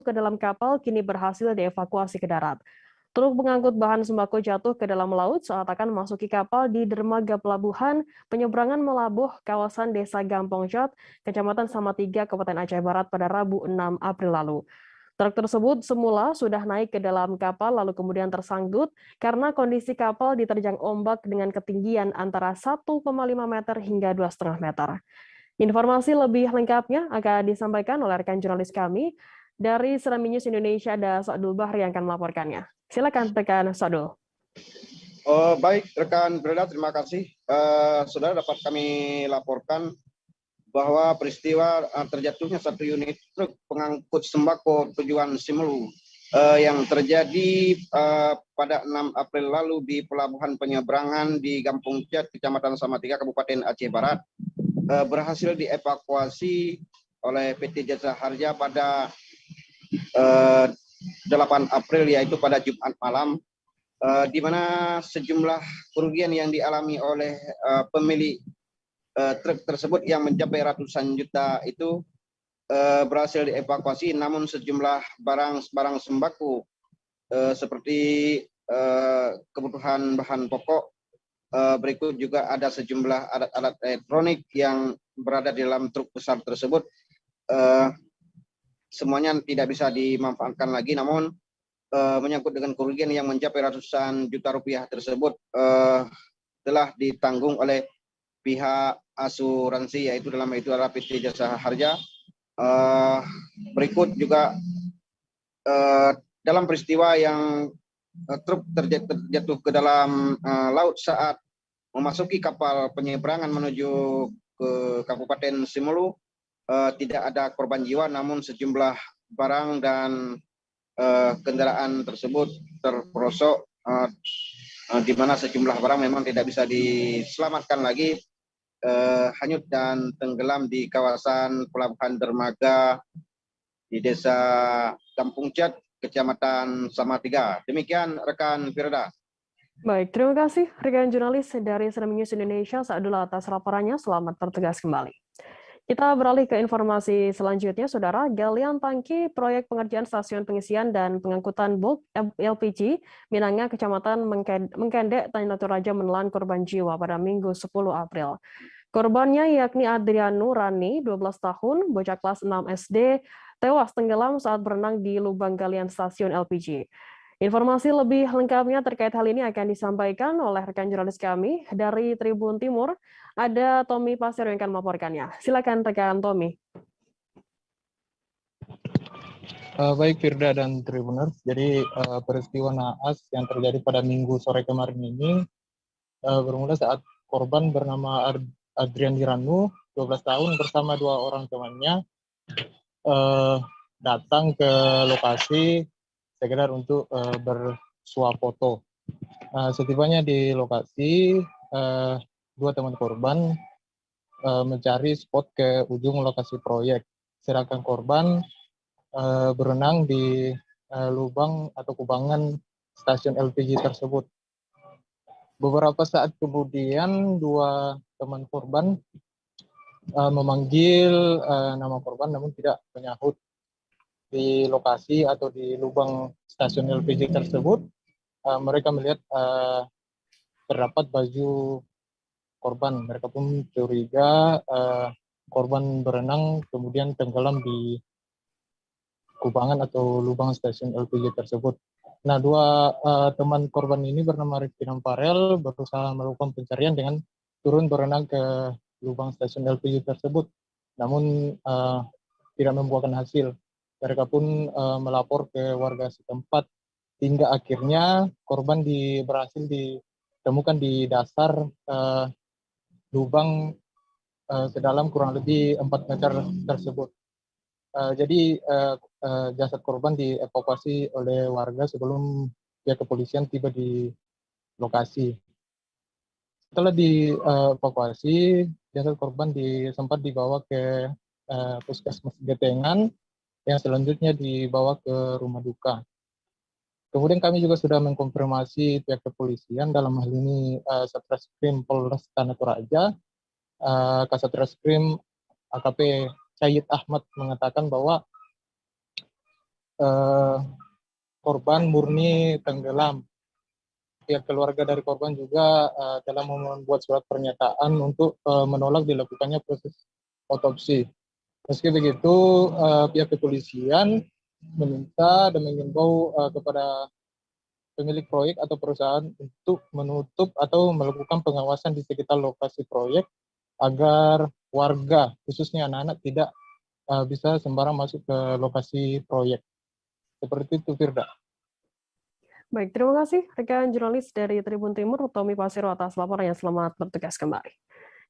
ke dalam kapal kini berhasil dievakuasi ke darat. Truk pengangkut bahan sembako jatuh ke dalam laut saat akan memasuki kapal di dermaga pelabuhan penyeberangan Melabuh, kawasan Desa Gampong Jat, Kecamatan Samatiga, Kabupaten Aceh Barat pada Rabu 6 April lalu. Truk tersebut semula sudah naik ke dalam kapal lalu kemudian tersangkut karena kondisi kapal diterjang ombak dengan ketinggian antara 1,5 meter hingga 2,5 meter. Informasi lebih lengkapnya akan disampaikan oleh rekan jurnalis kami dari Serambi News Indonesia, ada Sa'dul Bahri yang akan melaporkannya. Silakan rekan Sa'dul. Baik rekan Breda, terima kasih. Saudara, dapat kami laporkan bahwa peristiwa terjatuhnya satu unit truk pengangkut sembako tujuan Simelu yang terjadi pada 6 April lalu di pelabuhan penyeberangan di Gampong Jat, Kecamatan Samatiga, Kabupaten Aceh Barat, berhasil dievakuasi oleh PT Jasa Harja pada 8 April, yaitu pada Jumat malam, di mana sejumlah kerugian yang dialami oleh pemilik truk tersebut yang mencapai ratusan juta itu berhasil dievakuasi, namun sejumlah barang sembako seperti kebutuhan bahan pokok, berikut juga ada sejumlah alat-alat elektronik yang berada di dalam truk besar tersebut, semuanya tidak bisa dimanfaatkan lagi, namun menyangkut dengan kerugian yang mencapai ratusan juta rupiah tersebut telah ditanggung oleh pihak asuransi, yaitu dalam itu adalah PT Jasa Harja. Berikut juga dalam peristiwa yang truk terjatuh ke dalam laut saat memasuki kapal penyeberangan menuju ke Kabupaten Simelu, tidak ada korban jiwa, namun sejumlah barang dan kendaraan tersebut terperosok, di mana sejumlah barang memang tidak bisa diselamatkan lagi, hanyut dan tenggelam di kawasan pelabuhan dermaga di Desa Gampong Jat, Kecamatan Samatiga. Demikian rekan Firda. Baik, terima kasih rekan jurnalis dari Serambi News Indonesia, Sa'dul atas laporannya. Selamat bertugas kembali. Kita beralih ke informasi selanjutnya, Saudara. Galian tangki proyek pengerjaan stasiun pengisian dan pengangkutan bulk LPG Minanga, Kecamatan Mengkendek, Tanjung Toraja menelan korban jiwa pada Minggu 10 April. Korbannya yakni Adrianu Rani, 12 tahun, bocah kelas 6 SD, tewas tenggelam saat berenang di lubang galian stasiun LPG. Informasi lebih lengkapnya terkait hal ini akan disampaikan oleh rekan jurnalis kami dari Tribun Timur. Ada Tommy Pasir yang akan melaporkannya. Silakan rekan Tommy. Baik Firda dan Tribuners, jadi peristiwa naas yang terjadi pada Minggu sore kemarin ini bermula saat korban bernama Adrian Hiranu, 12 tahun, bersama 2 orang temannya datang ke lokasi sekedar untuk bersuah foto. Setibanya di lokasi, 2 teman korban mencari spot ke ujung lokasi proyek, sedangkan korban berenang di lubang atau kubangan stasiun LPG tersebut. Beberapa saat kemudian 2 teman korban memanggil nama korban, namun tidak menyahut. Di lokasi atau di lubang stasiun LPG tersebut, mereka melihat terdapat baju korban. Mereka pun curiga korban berenang kemudian tenggelam di kubangan atau lubang stasiun LPG tersebut. Nah, 2 teman korban ini bernama Rifki dan Farel berusaha melakukan pencarian dengan turun berenang ke lubang stasiun LPG tersebut, namun tidak membuahkan hasil. Mereka pun melapor ke warga setempat hingga akhirnya korban berhasil ditemukan di dasar lubang sedalam kurang lebih 4 meter tersebut. Jadi jasad korban dievakuasi oleh warga sebelum pihak kepolisian tiba di lokasi. Setelah dievakuasi, jasad korban sempat dibawa ke puskesmas Getengan, yang selanjutnya dibawa ke rumah duka. Kemudian kami juga sudah mengkonfirmasi pihak kepolisian, dalam hal ini Satreskrim Polres Tanah Toraja, Kasat Reskrim AKP Syed Ahmad mengatakan bahwa korban murni tenggelam. Pihak keluarga dari korban juga telah membuat surat pernyataan untuk menolak dilakukannya proses otopsi. Meski begitu, pihak kepolisian meminta dan mengimbau kepada pemilik proyek atau perusahaan untuk menutup atau melakukan pengawasan di sekitar lokasi proyek agar warga, khususnya anak-anak, tidak bisa sembarang masuk ke lokasi proyek. Seperti itu, Firda. Baik, terima kasih rekan jurnalis dari Tribun Timur, Tommy Pasiro atas laporannya. Selamat bertugas kembali.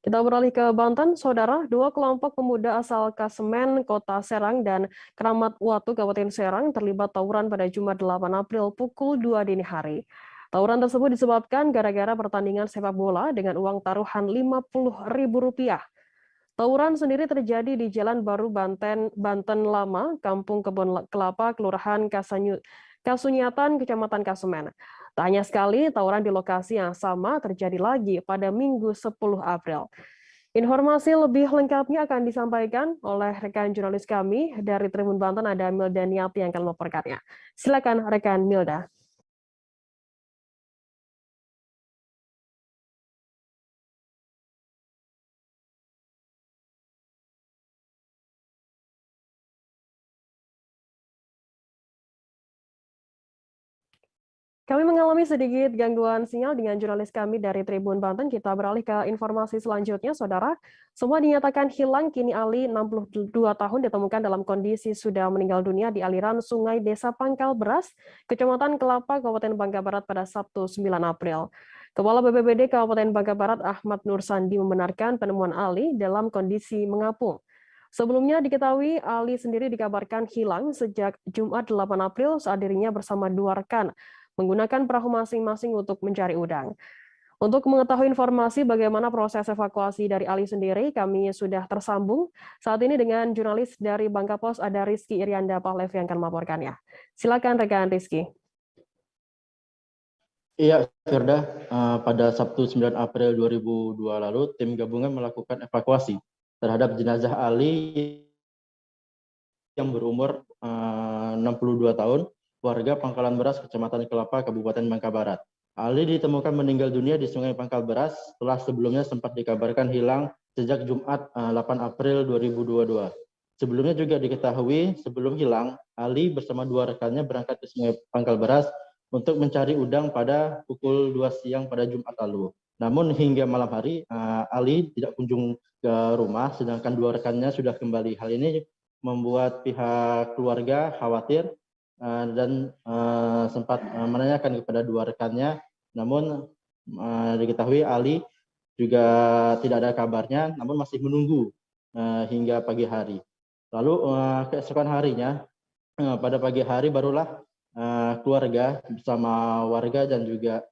Kita beralih ke Banten, Saudara. Dua kelompok pemuda asal Kasemen, Kota Serang, dan Keramat Watu, Kabupaten Serang, terlibat tawuran pada Jumat 8 April pukul 2 dini hari. Tawuran tersebut disebabkan gara-gara pertandingan sepak bola dengan uang taruhan Rp50.000. Tawuran sendiri terjadi di Jalan Baru Banten Lama, Kampung Kebon Kelapa, Kelurahan Kasunyatan, Kecamatan Kasemen. Tak hanya sekali, tawuran di lokasi yang sama terjadi lagi pada Minggu 10 April. Informasi lebih lengkapnya akan disampaikan oleh rekan jurnalis kami dari Tribun Banten, ada Milda Niati yang akan melaporkannya. Silakan rekan Milda. Kami mengalami sedikit gangguan sinyal dengan jurnalis kami dari Tribun Banten. Kita beralih ke informasi selanjutnya, Saudara. Semua dinyatakan hilang, kini Ali, 62 tahun, ditemukan dalam kondisi sudah meninggal dunia di aliran sungai Desa Pangkal Beras, Kecamatan Kelapa, Kabupaten Bangka Barat pada Sabtu 9 April. Kepala BPBD Kabupaten Bangka Barat, Ahmad Nur Sandi, membenarkan penemuan Ali dalam kondisi mengapung. Sebelumnya diketahui Ali sendiri dikabarkan hilang sejak Jumat 8 April saat dirinya bersama dua rekan menggunakan perahu masing-masing untuk mencari udang. Untuk mengetahui informasi bagaimana proses evakuasi dari Ali sendiri, kami sudah tersambung saat ini dengan jurnalis dari Bangka Pos, ada Rizky Irianda Pahlevi yang akan melaporkannya. Silakan rekan Rizky. Iya, Firda, pada Sabtu 9 April 2002 lalu, tim gabungan melakukan evakuasi terhadap jenazah Ali yang berumur 62 tahun, warga Pangkalan Beras, Kecamatan Kelapa, Kabupaten Bangka Barat. Ali ditemukan meninggal dunia di Sungai Pangkal Beras setelah sebelumnya sempat dikabarkan hilang sejak Jumat 8 April 2022. Sebelumnya juga diketahui sebelum hilang, Ali bersama dua rekannya berangkat ke Sungai Pangkal Beras untuk mencari udang pada pukul 2 siang pada Jumat lalu. Namun hingga malam hari, Ali tidak kunjung ke rumah, sedangkan dua rekannya sudah kembali. Hal ini membuat pihak keluarga khawatir dan sempat menanyakan kepada dua rekannya, namun diketahui Ali juga tidak ada kabarnya, namun masih menunggu hingga pagi hari. Lalu keesokan harinya, pada pagi hari barulah keluarga bersama warga dan juga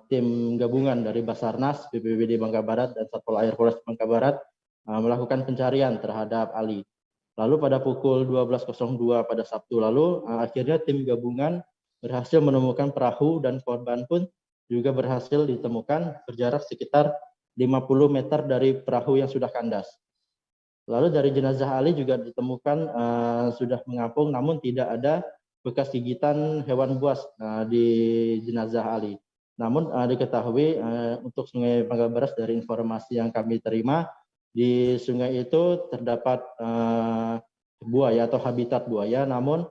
tim gabungan dari Basarnas, BPBD Bangka Barat, dan Satpol Air Polres Bangka Barat melakukan pencarian terhadap Ali. Lalu pada pukul 12.02 pada Sabtu lalu, akhirnya tim gabungan berhasil menemukan perahu dan korban pun juga berhasil ditemukan berjarak sekitar 50 meter dari perahu yang sudah kandas. Lalu dari jenazah Ali juga ditemukan sudah mengapung, namun tidak ada bekas gigitan hewan buas di jenazah Ali. Namun diketahui untuk Sungai Pangkal Beras dari informasi yang kami terima, di sungai itu terdapat buaya atau habitat buaya, namun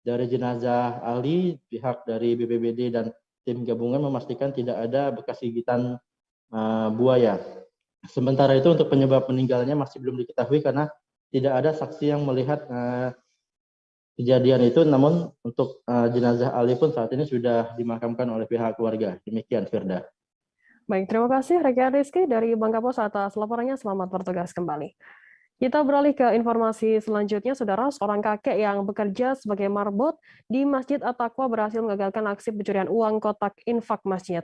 dari jenazah Ali, pihak dari BPBD dan tim gabungan memastikan tidak ada bekas gigitan buaya. Sementara itu untuk penyebab meninggalnya masih belum diketahui karena tidak ada saksi yang melihat kejadian itu, namun untuk jenazah Ali pun saat ini sudah dimakamkan oleh pihak keluarga. Demikian, Firda. Baik, terima kasih rekan Rizky dari Bangka Pos atas laporannya. Selamat bertugas kembali. Kita beralih ke informasi selanjutnya, Saudara. Seorang kakek yang bekerja sebagai marbot di Masjid At-Taqwa berhasil mengagalkan aksi pencurian uang kotak infak masjid.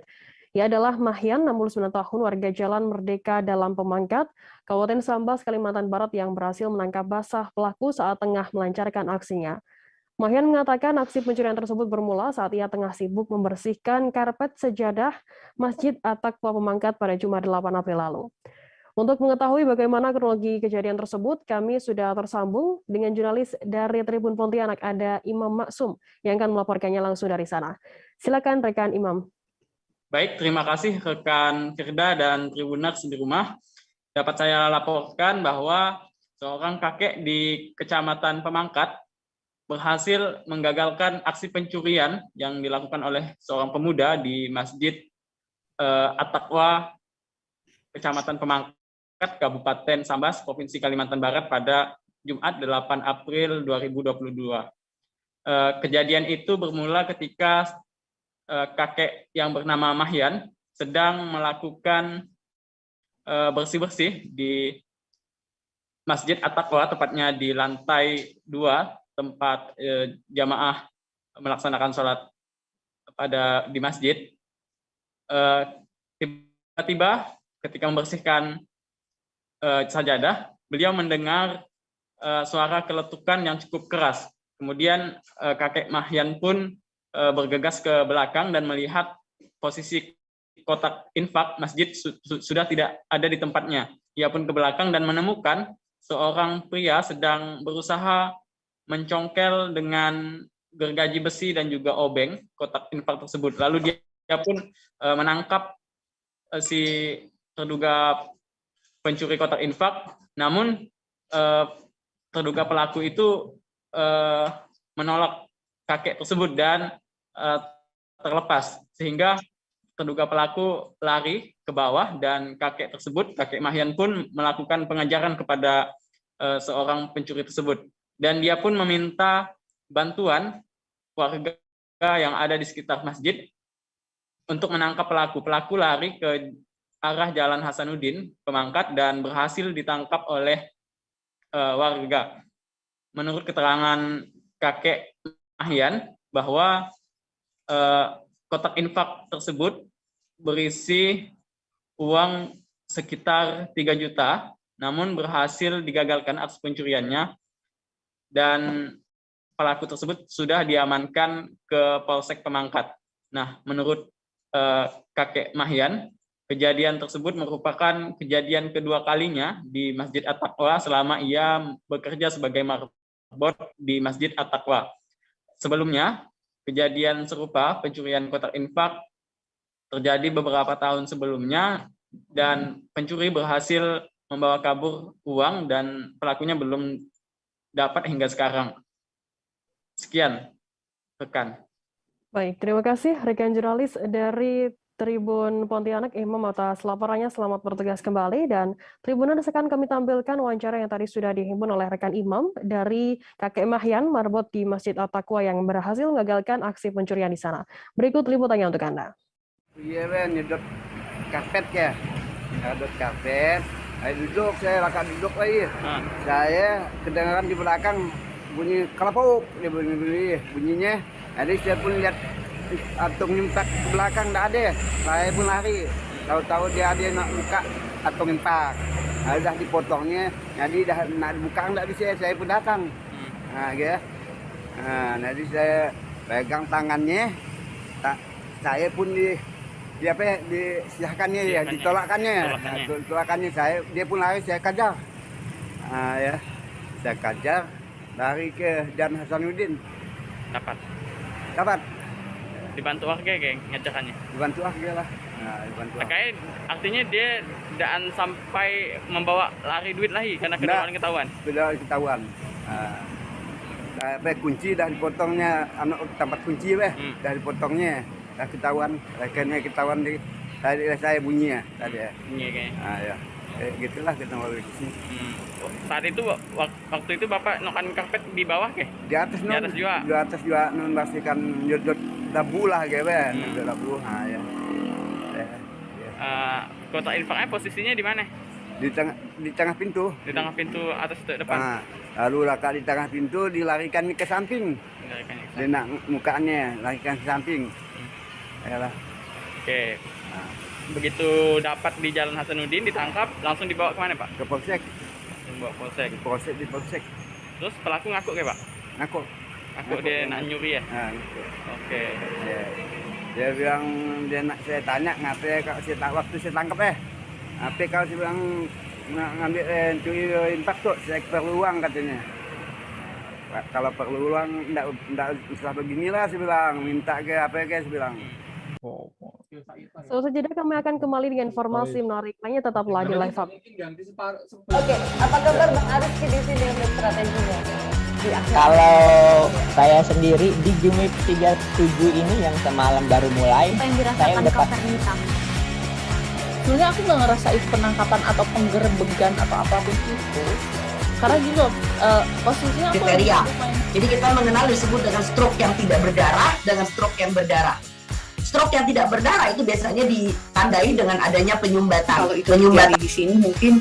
Ia adalah Mahyan, 69 tahun, warga Jalan Merdeka Dalam Pemangkat, Kabupaten Sambas, Kalimantan Barat, yang berhasil menangkap basah pelaku saat tengah melancarkan aksinya. Mahyan mengatakan aksi pencurian tersebut bermula saat ia tengah sibuk membersihkan karpet sejadah Masjid At-Taqwa Pemangkat pada Jumat 8 April lalu. Untuk mengetahui bagaimana kronologi kejadian tersebut, kami sudah tersambung dengan jurnalis dari Tribun Pontianak, ada Imam Maksum, yang akan melaporkannya langsung dari sana. Silakan rekan Imam. Baik, terima kasih rekan Firda dan Tribuners di rumah. Dapat saya laporkan bahwa seorang kakek di Kecamatan Pemangkat berhasil menggagalkan aksi pencurian yang dilakukan oleh seorang pemuda di Masjid At-Taqwa, Kecamatan Pemangkat, Kabupaten Sambas, Provinsi Kalimantan Barat pada Jumat 8 April 2022. Kejadian itu bermula ketika kakek yang bernama Mahyan sedang melakukan bersih-bersih di Masjid At-Taqwa, tepatnya di lantai 2 tempat jamaah melaksanakan sholat di masjid. Tiba-tiba ketika membersihkan sajadah, beliau mendengar suara keletukan yang cukup keras. Kemudian kakek Mahyan pun bergegas ke belakang dan melihat posisi kotak infak masjid sudah tidak ada di tempatnya. Ia pun ke belakang dan menemukan seorang pria sedang berusaha mencongkel dengan gergaji besi dan juga obeng kotak infak tersebut. Lalu dia pun menangkap si terduga pencuri kotak infak, namun terduga pelaku itu menolak kakek tersebut dan terlepas, sehingga terduga pelaku lari ke bawah dan kakek Mahyan pun melakukan pengejaran kepada seorang pencuri tersebut, dan dia pun meminta bantuan warga yang ada di sekitar masjid untuk menangkap pelaku. Pelaku lari ke arah Jalan Hasanuddin, Pemangkat, dan berhasil ditangkap oleh warga. Menurut keterangan kakek Mahyan, bahwa kotak infak tersebut berisi uang sekitar 3 juta, namun berhasil digagalkan aksi pencuriannya, dan pelaku tersebut sudah diamankan ke Polsek Pemangkat. Nah, menurut kakek Mahyan, kejadian tersebut merupakan kejadian kedua kalinya di Masjid At-Taqwa selama ia bekerja sebagai marbot di Masjid At-Taqwa. Sebelumnya, kejadian serupa pencurian kotak infak terjadi beberapa tahun sebelumnya, dan pencuri berhasil membawa kabur uang dan pelakunya belum dapat hingga sekarang. Sekian, rekan. Baik, terima kasih rekan jurnalis dari Tribun Pontianak, Imam, atas laporannya. Selamat bertugas kembali. Dan Tribuners, akan kami tampilkan wawancara yang tadi sudah dihimpun oleh rekan Imam dari kakek Mahyan, marbot di Masjid At-Taqwa, yang berhasil mengagalkan aksi pencurian di sana. Berikut liputannya untuk Anda. Iya, Ben, nyedot karpet ya. Nyedot karpet. Saya akan duduk lagi. Saya kedengaran di belakang bunyi kelapuk, bunyinya. Jadi saya pun lihat atung impak ke belakang tidak ada. Saya pun lari. Tahu-tahu dia ada nak buka atung impak. Dah dipotongnya, jadi dah nak dibuka tidak bisa. Saya pun datang. Jadi saya pegang tangannya. Saya pun disihkannya ya, ditolakkannya. Ditolakkannya dia pun lari, saya kejar. Saya kejar lari ke Jalan Hasanuddin. Dapat. Dibantu warga geng ngejakannya. Dibantu warga lah. Dibantu. Makanya artinya dia tidak sampai membawa lari duit lagi karena ketahuan. Sudah ketahuan. Kunci dah dipotongnya, tempat kunci dah dipotongnya, dah ketahuan, rekannya ketahuan tadi saya bunyi ya tadi ya. Bunyi kayaknya. Gitulah kita mau di sini. Saat itu waktu itu Bapak nokan karpet di bawah ke? Di atas juga. Di atas juga membersihkan nyedot dabu lah kan. Nyedot dabu. Kotak infaknya posisinya di mana? Di tengah pintu. Di tengah pintu atas depan. Lalu di tengah pintu dilarikan ke samping. Dia nak mukanya larikan ke samping. Ayolah. Oke. Begitu dapat di Jalan Hasanuddin ditangkap, langsung dibawa ke mana, Pak? Ke Polsek. Dibawa Polsek. Di Polsek. Terus pelaku ngaku ke, Pak? Ngaku dia nak nyuri ya? Oke. Dia bilang, saya tanya ngapa kalau waktu saya tangkap apa kalau saya bilang ngambil curi impak tuh, saya perlu uang katanya. Kalau perlu uang, enggak usah beginilah, saya bilang. Minta ke apa ke, saya bilang. Selanjutnya kami akan kembali dengan informasi menarik lainnya, tetaplah di Live Up. Oke, apa kabar Bang Arif di sini untuk strateginya? Kalau saya sendiri di Jumip 37 ini yang semalam baru mulai, Apa yang saya dirasakan udah Kak Fernita? Sebenarnya aku nggak ngerasain penangkapan atau penggerebegan atau apapun itu, karena gini loh, posisinya aku Kriteria. lagi main. Jadi kita mengenal disebut dengan stroke yang tidak berdarah dengan stroke yang berdarah. Stroke yang tidak berdarah itu biasanya ditandai dengan adanya penyumbatan. Kalau itu terjadi di sini mungkin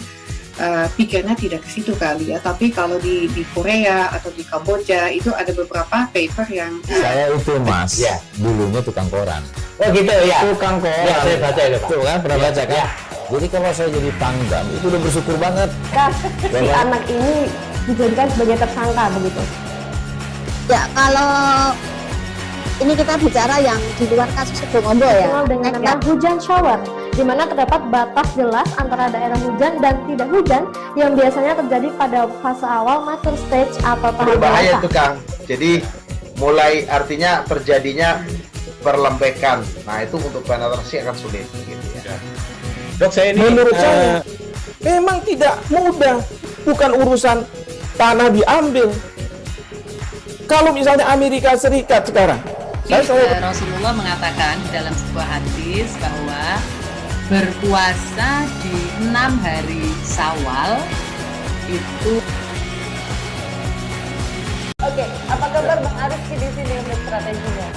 pikirnya tidak ke situ kali ya. Tapi kalau di Korea atau di Kamboja itu ada beberapa paper yang saya itu Mas, ya, dulunya tukang koran. Oh gitu ya. Tukang koran. Ya, saya baca itu Pak. Tuh kan pernah baca kan? Ya. Jadi kalau saya jadi pangdam itu udah bersyukur banget. Kak, si anak ini dijadikan sebagai tersangka begitu. Ya, kalau ini kita bicara yang di luar kasus Sebongombo ya. Dikenal dengan nama hujan shower, di mana terdapat batas jelas antara daerah hujan dan tidak hujan yang biasanya terjadi pada fase awal mature stage atau tahap berbahaya dewasa. itu Kang. Jadi mulai artinya terjadinya perlembekan. Nah itu untuk penetrasi akan sulit. Gitu ya. Dok, saya ini menurut saya memang tidak mudah, bukan urusan tanah diambil. Kalau misalnya Amerika Serikat sekarang, Rasulullah mengatakan dalam sebuah hadis bahwa berpuasa di 6 hari Syawal itu. Oke, apa kabar Bang Arif di sini untuk strateginya?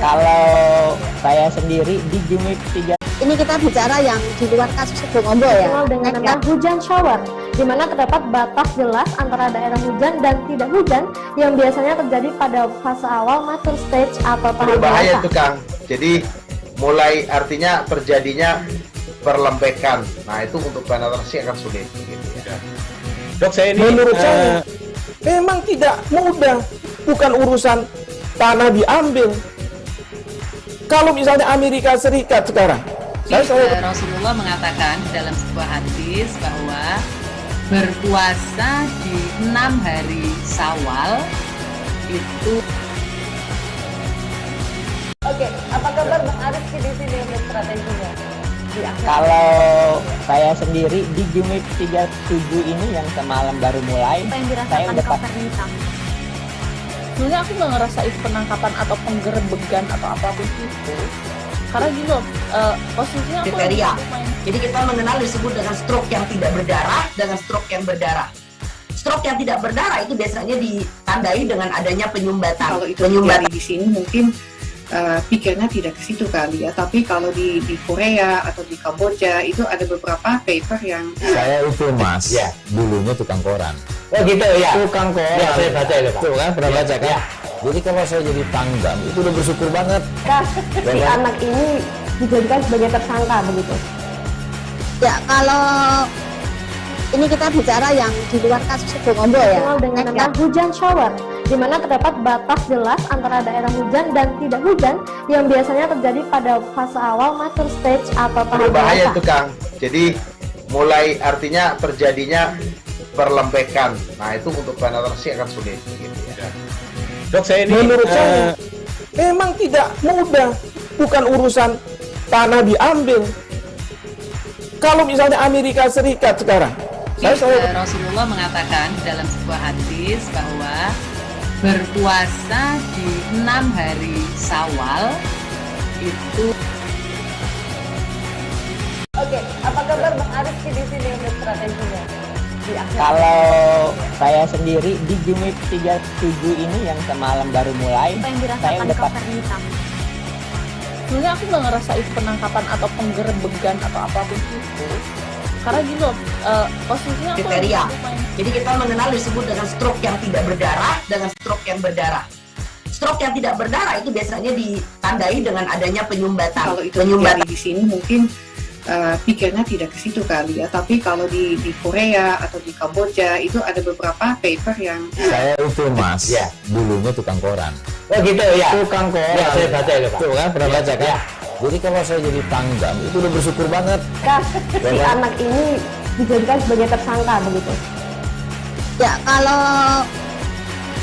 Kalau saya sendiri di Jumip 3. Ini kita bicara yang di luar kasus Sebongombo ya. Dikenal dengan nama hujan shower, di mana terdapat batas jelas antara daerah hujan dan tidak hujan yang biasanya terjadi pada fase awal mature stage atau tahap Berbahaya dewasa. itu Kang. Jadi mulai artinya terjadinya perlembekan. Nah itu untuk penetrasi akan sulit. Gitu ya. Dok, saya ini menurut saya memang tidak mudah, bukan urusan tanah diambil. Kalau misalnya Amerika Serikat sekarang, Rasulullah mengatakan dalam sebuah hadis bahwa berpuasa di 6 hari Syawal itu. Oke, apa kabar Bang Arif di sini untuk strateginya? Kalau saya sendiri di Jumip 37 ini yang semalam baru mulai, Apa yang saya dirasakan udah Kak Fernita? Sebenarnya aku nggak ngerasain penangkapan atau penggerebegan atau apapun itu, karena gini loh, posisinya aku lagi Kriteria. main. Jadi kita mengenal disebut dengan stroke yang tidak berdarah dengan stroke yang berdarah. Stroke yang tidak berdarah itu biasanya ditandai dengan adanya penyumbatan. kalau itu terjadi di sini mungkin pikirnya tidak ke situ kali ya. Tapi kalau di Korea atau di Kamboja itu ada beberapa paper yang saya itu Mas, ya, dulunya tukang koran. Oh gitu ya. Tukang koran. Ya, saya baca itu Pak. Tuh kan pernah baca kan? Ya. Jadi kalau saya jadi pangdam itu udah bersyukur banget. Kak, si anak ini dijadikan sebagai tersangka begitu. Ya, kalau ini kita bicara yang di luar kasus Sebongombo ya. Dikenal dengan nama hujan shower, di mana terdapat batas jelas antara daerah hujan dan tidak hujan yang biasanya terjadi pada fase awal mature stage atau tahap Berbahaya dewasa. itu Kang. Jadi mulai artinya terjadinya perlembekan. Nah itu untuk penetrasi akan sulit. Gitu ya. Dok, saya ini menurut saya memang tidak mudah, bukan urusan tanah diambil. Kalau misalnya Amerika Serikat sekarang, Rasulullah mengatakan dalam sebuah hadis bahwa berpuasa di 6 hari Syawal itu. Oke, apa kabar Bang Arif di sini untuk strateginya? Kalau saya sendiri di Jumip 37 ini yang semalam baru mulai, Apa yang saya dirasakan udah Kak Fernita? Sebenarnya aku nggak ngerasain penangkapan atau penggerebegan atau apapun itu, karena gini loh, posisinya aku Kriteria. lagi main. Jadi kita mengenal disebut dengan stroke yang tidak berdarah dengan stroke yang berdarah. Stroke yang tidak berdarah itu biasanya ditandai dengan adanya penyumbatan. kalau itu terjadi di sini mungkin pikirnya tidak ke situ kali ya. Tapi kalau di Korea atau di Kamboja itu ada beberapa paper yang saya itu Mas, ya, dulunya tukang koran. Oh gitu ya. Tukang koran. Ya, saya baca itu Pak. Tuh kan pernah baca kan? Ya. Jadi kalau saya jadi pangdam itu udah bersyukur banget. Kak, si anak ini dijadikan sebagai tersangka begitu? Ya, kalau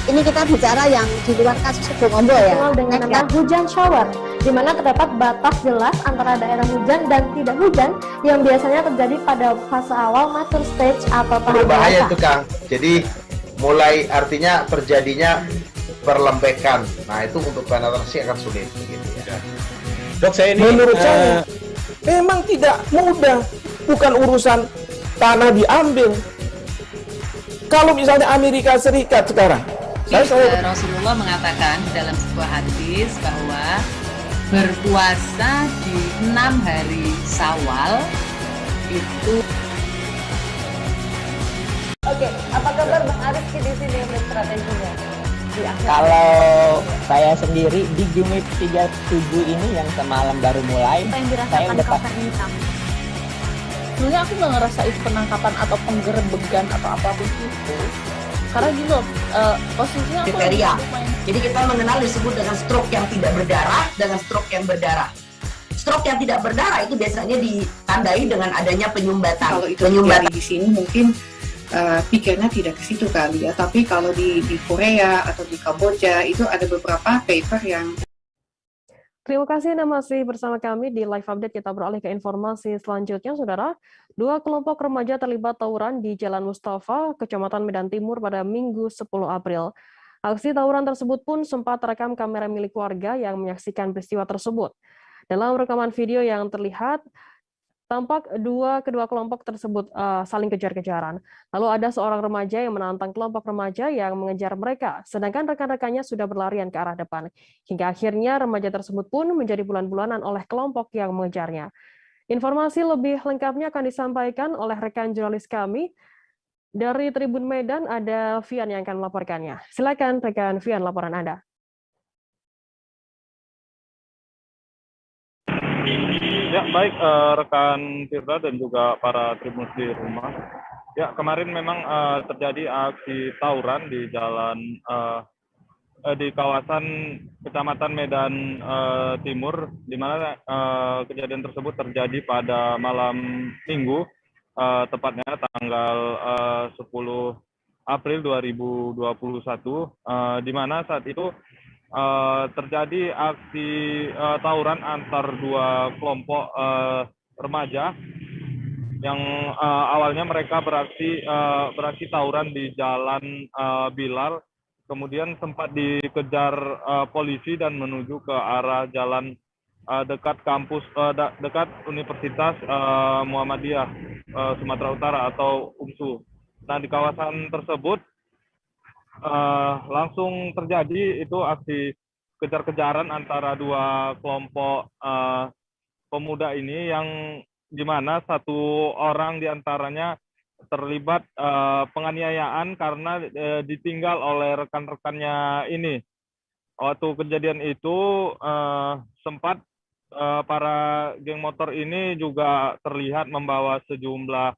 ini kita bicara yang di luar kasus Sebongombo ya. Dikenal dengan nama hujan shower, di mana terdapat batas jelas antara daerah hujan dan tidak hujan yang biasanya terjadi pada fase awal mature stage atau tahap berbahaya dewasa. itu Kang. Jadi mulai artinya terjadinya perlembekan. Nah itu untuk penetrasi akan sulit. Gitu ya. Dok, saya ini Menurut saya memang tidak mudah, bukan urusan tanah diambil. Kalau misalnya Amerika Serikat sekarang, Rasulullah mengatakan dalam sebuah hadis bahwa berpuasa di 6 hari Syawal itu. Oke, apa kabar Bang Arifki di sini strateginya? Kalau saya sendiri di Jumip 37 ini yang semalam baru mulai, saya udah Sebenarnya aku nggak ngerasa itu penangkapan atau penggerebegan atau apapun itu. Karena gini loh, posisinya aku kriteria. Jadi kita mengenal disebut dengan stroke yang tidak berdarah dengan stroke yang berdarah. Stroke yang tidak berdarah itu biasanya ditandai dengan adanya penyumbatan. Kalau itu terjadi di sini mungkin pikirnya tidak ke situ kali ya. Tapi kalau di Korea atau di Kamboja itu ada beberapa paper yang. Terima kasih Anda masih bersama kami di Live Update. Kita beralih ke informasi selanjutnya, Saudara. 2 kelompok remaja terlibat tawuran di Jalan Mustafa, Kecamatan Medan Timur pada Minggu 10 April. Aksi tawuran tersebut pun sempat terekam kamera milik warga yang menyaksikan peristiwa tersebut. Dalam rekaman video yang terlihat, tampak kedua kelompok tersebut saling kejar-kejaran. Lalu ada seorang remaja yang menantang kelompok remaja yang mengejar mereka, sedangkan rekan-rekannya sudah berlarian ke arah depan. Hingga akhirnya remaja tersebut pun menjadi bulan-bulanan oleh kelompok yang mengejarnya. Informasi lebih lengkapnya akan disampaikan oleh rekan jurnalis kami. Dari Tribun Medan ada Vian yang akan melaporkannya. Silakan rekan Vian, laporan Anda. Ya, baik rekan Firda dan juga para tribun di rumah. Ya, kemarin memang terjadi aksi tawuran di jalan di kawasan Kecamatan Medan Timur, di mana kejadian tersebut terjadi pada malam Minggu, tepatnya tanggal 10 April 2021, di mana saat itu terjadi aksi tawuran antar 2 kelompok remaja yang awalnya mereka beraksi tawuran di Jalan Bilal, kemudian sempat dikejar polisi dan menuju ke arah jalan dekat kampus dekat Universitas Muhammadiyah Sumatera Utara atau UMSU. Nah, di kawasan tersebut langsung terjadi itu aksi kejar-kejaran antara 2 kelompok pemuda ini, yang dimana satu orang diantaranya terlibat penganiayaan karena ditinggal oleh rekan-rekannya ini. Waktu kejadian itu sempat para geng motor ini juga terlihat membawa sejumlah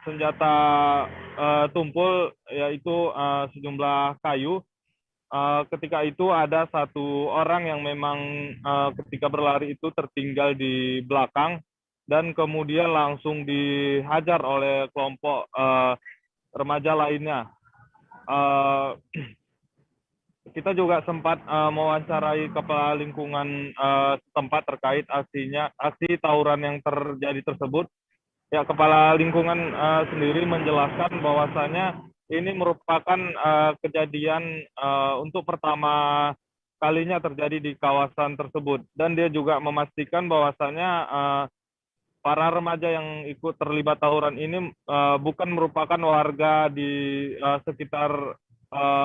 senjata tumpul, yaitu sejumlah kayu. Ketika itu ada satu orang yang memang ketika berlari itu tertinggal di belakang dan kemudian langsung dihajar oleh kelompok remaja lainnya. Kita juga sempat mewawancarai kepala lingkungan setempat terkait aksi tawuran yang terjadi tersebut. Ya, kepala lingkungan sendiri menjelaskan bahwasanya ini merupakan kejadian untuk pertama kalinya terjadi di kawasan tersebut, dan dia juga memastikan bahwasanya para remaja yang ikut terlibat tawuran ini bukan merupakan warga di sekitar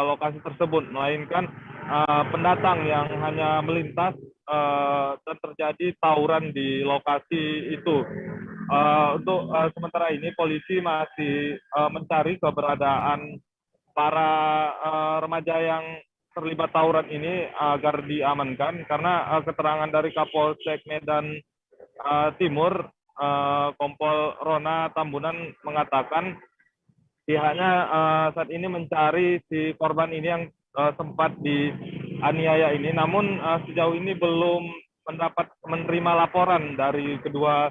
lokasi tersebut, melainkan pendatang yang hanya melintas dan terjadi tawuran di lokasi itu. Untuk sementara ini polisi masih mencari keberadaan para remaja yang terlibat tawuran ini agar diamankan, karena keterangan dari Kapolsek Medan Timur, Kompol Rona Tambunan, mengatakan pihaknya saat ini mencari si korban ini yang sempat dianiaya ini, namun sejauh ini belum menerima laporan dari kedua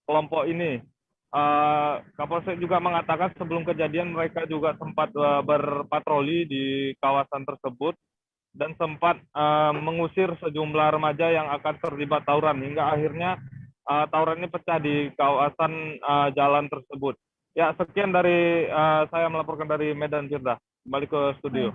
kelompok ini. Kapolsek juga mengatakan sebelum kejadian mereka juga sempat berpatroli di kawasan tersebut dan sempat mengusir sejumlah remaja yang akan terlibat tawuran hingga akhirnya tawuran ini pecah di kawasan jalan tersebut. Ya, sekian dari saya melaporkan dari Medan Firda. Kembali ke studio.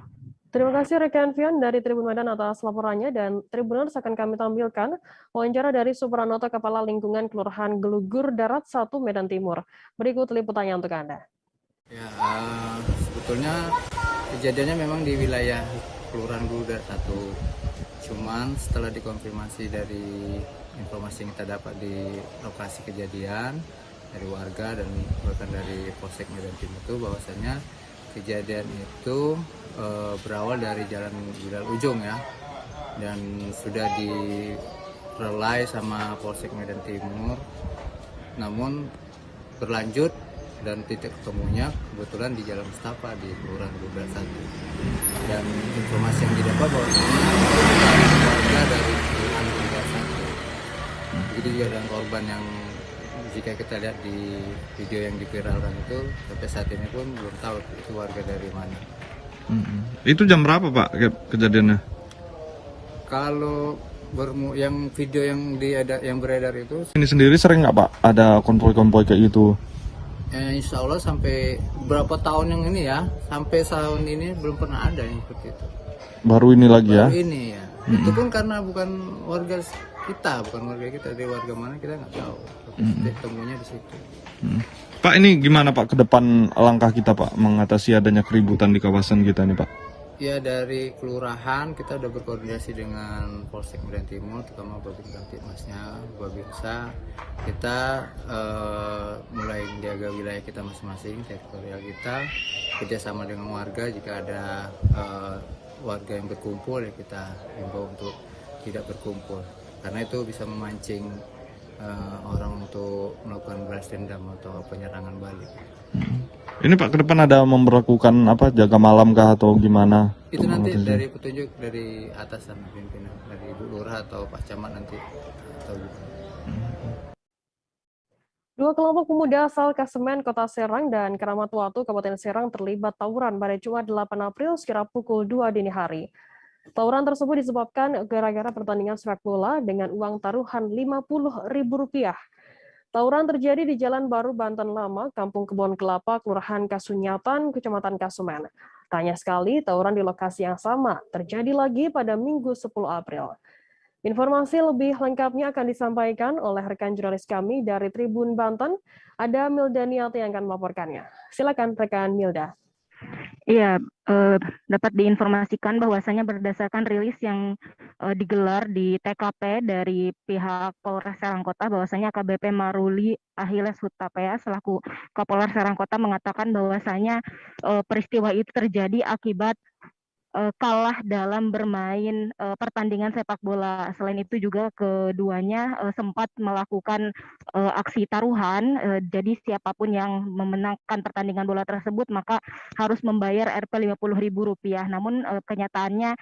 Terima kasih rekan Fian dari Tribun Medan atas laporannya, dan Tribuners akan kami tampilkan wawancara dari Supranoto, Kepala Lingkungan Kelurahan Gelugur Darat 1 Medan Timur. Berikut liputannya untuk Anda. Ya, sebetulnya kejadiannya memang di wilayah Kelurahan Gelugur Darat 1. Cuman setelah dikonfirmasi dari informasi yang kita dapat di lokasi kejadian dari warga dan bahkan dari Polsek Medan Timur itu bahwasanya kejadian itu berawal dari Jalan Bilal Ujung ya, dan sudah direlai sama Polsek Medan Timur, namun berlanjut dan titik ketemunya kebetulan di Jalan Mustafa di Kelurahan Gelugur 1. Dan informasi yang didapat bahwasanya warga dari Kelurahan Gelugur 1. Jadi juga ada korban yang jika kita lihat di video yang diviralkan itu sampai saat ini pun belum tahu itu warga dari mana. Itu jam berapa Pak kejadiannya? Kalau yang video yang beredar itu ini sendiri sering nggak Pak ada konvoi-konvoi kayak gitu? Insya Allah sampai berapa tahun yang ini ya, sampai tahun ini belum pernah ada yang seperti itu. Baru ini lagi ya? Baru ini ya. Itu pun karena bukan warga kita, dari warga mana kita nggak tahu. Temunya di situ. Pak, ini gimana Pak ke depan langkah kita Pak mengatasi adanya keributan di kawasan kita nih Pak? Ya, dari kelurahan kita udah berkoordinasi dengan Polsek Medan Timur, terutama Babin Kamtipmasnya, Babinsa. Kita mulai menjaga wilayah kita masing-masing, teritorial kita, kerjasama dengan warga. Jika ada warga yang berkumpul ya kita himbau untuk tidak berkumpul, karena itu bisa memancing orang untuk melakukan balas dendam atau penyerangan balik. Ini Pak, ke depan ada memperlakukan jaga malam kah atau gimana? Itu nanti dari petunjuk dari atasan pimpinan, dari Ibu Lurah atau Pak Camat nanti atau gimana. Dua kelompok pemuda asal Kasemen, Kota Serang dan Keramat Watu, Kabupaten Serang terlibat tawuran pada Jumat 8 April sekira pukul 2 dini hari. Tawuran tersebut disebabkan gara-gara pertandingan sepak bola dengan uang taruhan Rp50.000. Tawuran terjadi di Jalan Baru Banten Lama, Kampung Kebon Kelapa, Kelurahan Kasunyatan, Kecamatan Kasemen. Tanya sekali, tawuran di lokasi yang sama terjadi lagi pada Minggu 10 April. Informasi lebih lengkapnya akan disampaikan oleh rekan jurnalis kami dari Tribun Banten. Ada Milda Niati yang akan melaporkannya. Silakan rekan Milda. Iya, dapat diinformasikan bahwasanya berdasarkan rilis yang digelar di TKP dari pihak Polres Serang Kota, bahwasanya AKBP Maruli Ahiles Hutapea selaku Kapolres Serang Kota mengatakan bahwasanya peristiwa itu terjadi akibat kalah dalam bermain pertandingan sepak bola. Selain itu juga keduanya sempat melakukan aksi taruhan. Jadi siapapun yang memenangkan pertandingan bola tersebut maka harus membayar Rp50.000. Namun kenyataannya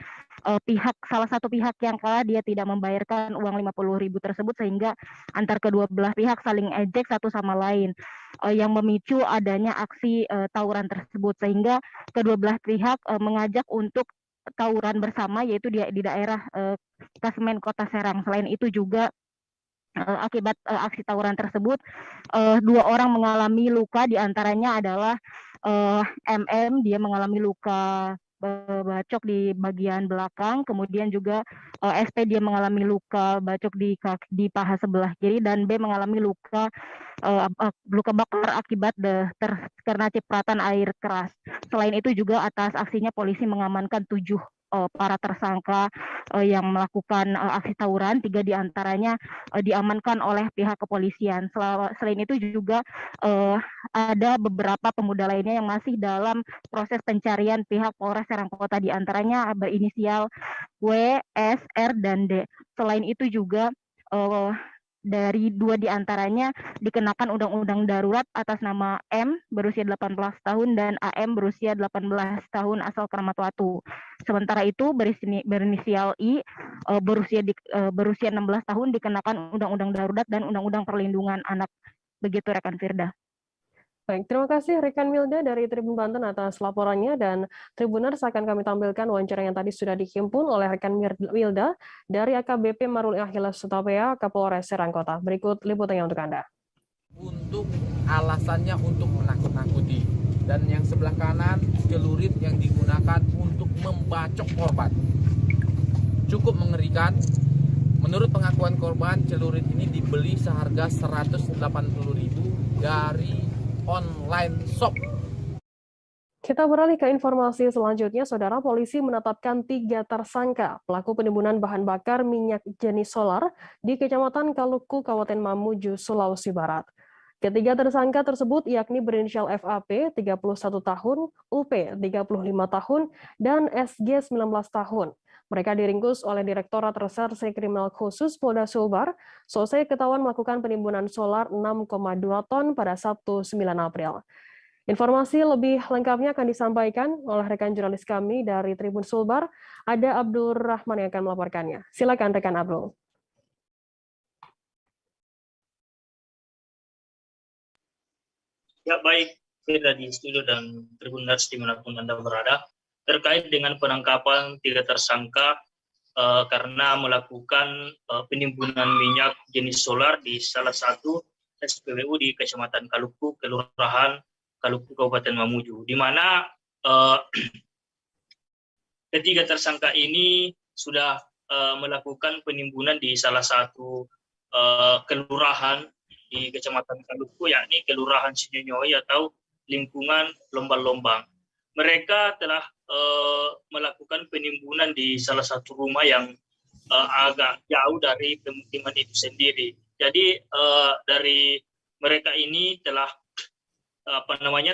salah satu pihak yang kalah dia tidak membayarkan uang Rp50.000 tersebut, sehingga antar kedua belah pihak saling ejek satu sama lain, yang memicu adanya aksi tawuran tersebut, sehingga kedua belah pihak mengajak untuk tawuran bersama, yaitu di daerah Kasemen Kota Serang. Selain itu juga akibat aksi tawuran tersebut 2 orang mengalami luka, diantaranya adalah MM, dia mengalami luka bacok di bagian belakang, kemudian juga SP dia mengalami luka bacok di paha sebelah kiri, dan B mengalami luka bakar akibat karena cipratan air keras. Selain itu juga atas aksinya polisi mengamankan 7 para tersangka yang melakukan aksi tawuran. 3 diantaranya diamankan oleh pihak kepolisian. Selain itu juga ada beberapa pemuda lainnya yang masih dalam proses pencarian pihak Polres Serang Kota, diantaranya berinisial W, S, R, dan D. Selain itu juga dari 2 diantaranya dikenakan undang-undang darurat atas nama M berusia 18 tahun dan AM berusia 18 tahun asal Keramat Watu. Sementara itu berinisial I berusia 16 tahun dikenakan undang-undang darurat dan undang-undang perlindungan anak. Begitu rekan Firda. Baik, terima kasih rekan Milda dari Tribun Banten atas laporannya, dan Tribuners akan kami tampilkan wawancara yang tadi sudah dihimpun oleh rekan Milda dari AKBP Maruli Akhilas Sutapea, Kapolres Serangkota. Berikut liputannya untuk Anda. Untuk alasannya untuk menakut-nakuti, dan yang sebelah kanan celurit yang digunakan untuk membacok korban. Cukup mengerikan. Menurut pengakuan korban, celurit ini dibeli seharga 180.000 dari online shop. Kita beralih ke informasi selanjutnya, Saudara. Polisi menetapkan 3 tersangka pelaku penimbunan bahan bakar minyak jenis solar di Kecamatan Kaluku, Kabupaten Mamuju, Sulawesi Barat. Ketiga tersangka tersebut yakni berinisial FAP 31 tahun, UP 35 tahun, dan SG 19 tahun. Mereka diringkus oleh Direktorat Reserse Kriminal Khusus Polda Sulbar selesai ketahuan melakukan penimbunan solar 6,2 ton pada Sabtu 9 April. Informasi lebih lengkapnya akan disampaikan oleh rekan jurnalis kami dari Tribun Sulbar, ada Abdul Rahman yang akan melaporkannya. Silakan rekan Abdul. Ya, baik, Firda di studio dan Tribuners dimanapun Anda berada. Terkait dengan penangkapan 3 tersangka karena melakukan penimbunan minyak jenis solar di salah satu SPBU di Kecamatan Kaluku, Kelurahan Kaluku, Kabupaten Mamuju, di mana ketiga tersangka ini sudah melakukan penimbunan di salah satu kelurahan di Kecamatan Kaluku, yakni Kelurahan Sinyonyoi atau lingkungan Lombang-Lombang. Mereka telah melakukan penimbunan di salah satu rumah yang agak jauh dari pemukiman itu sendiri. Jadi dari mereka ini telah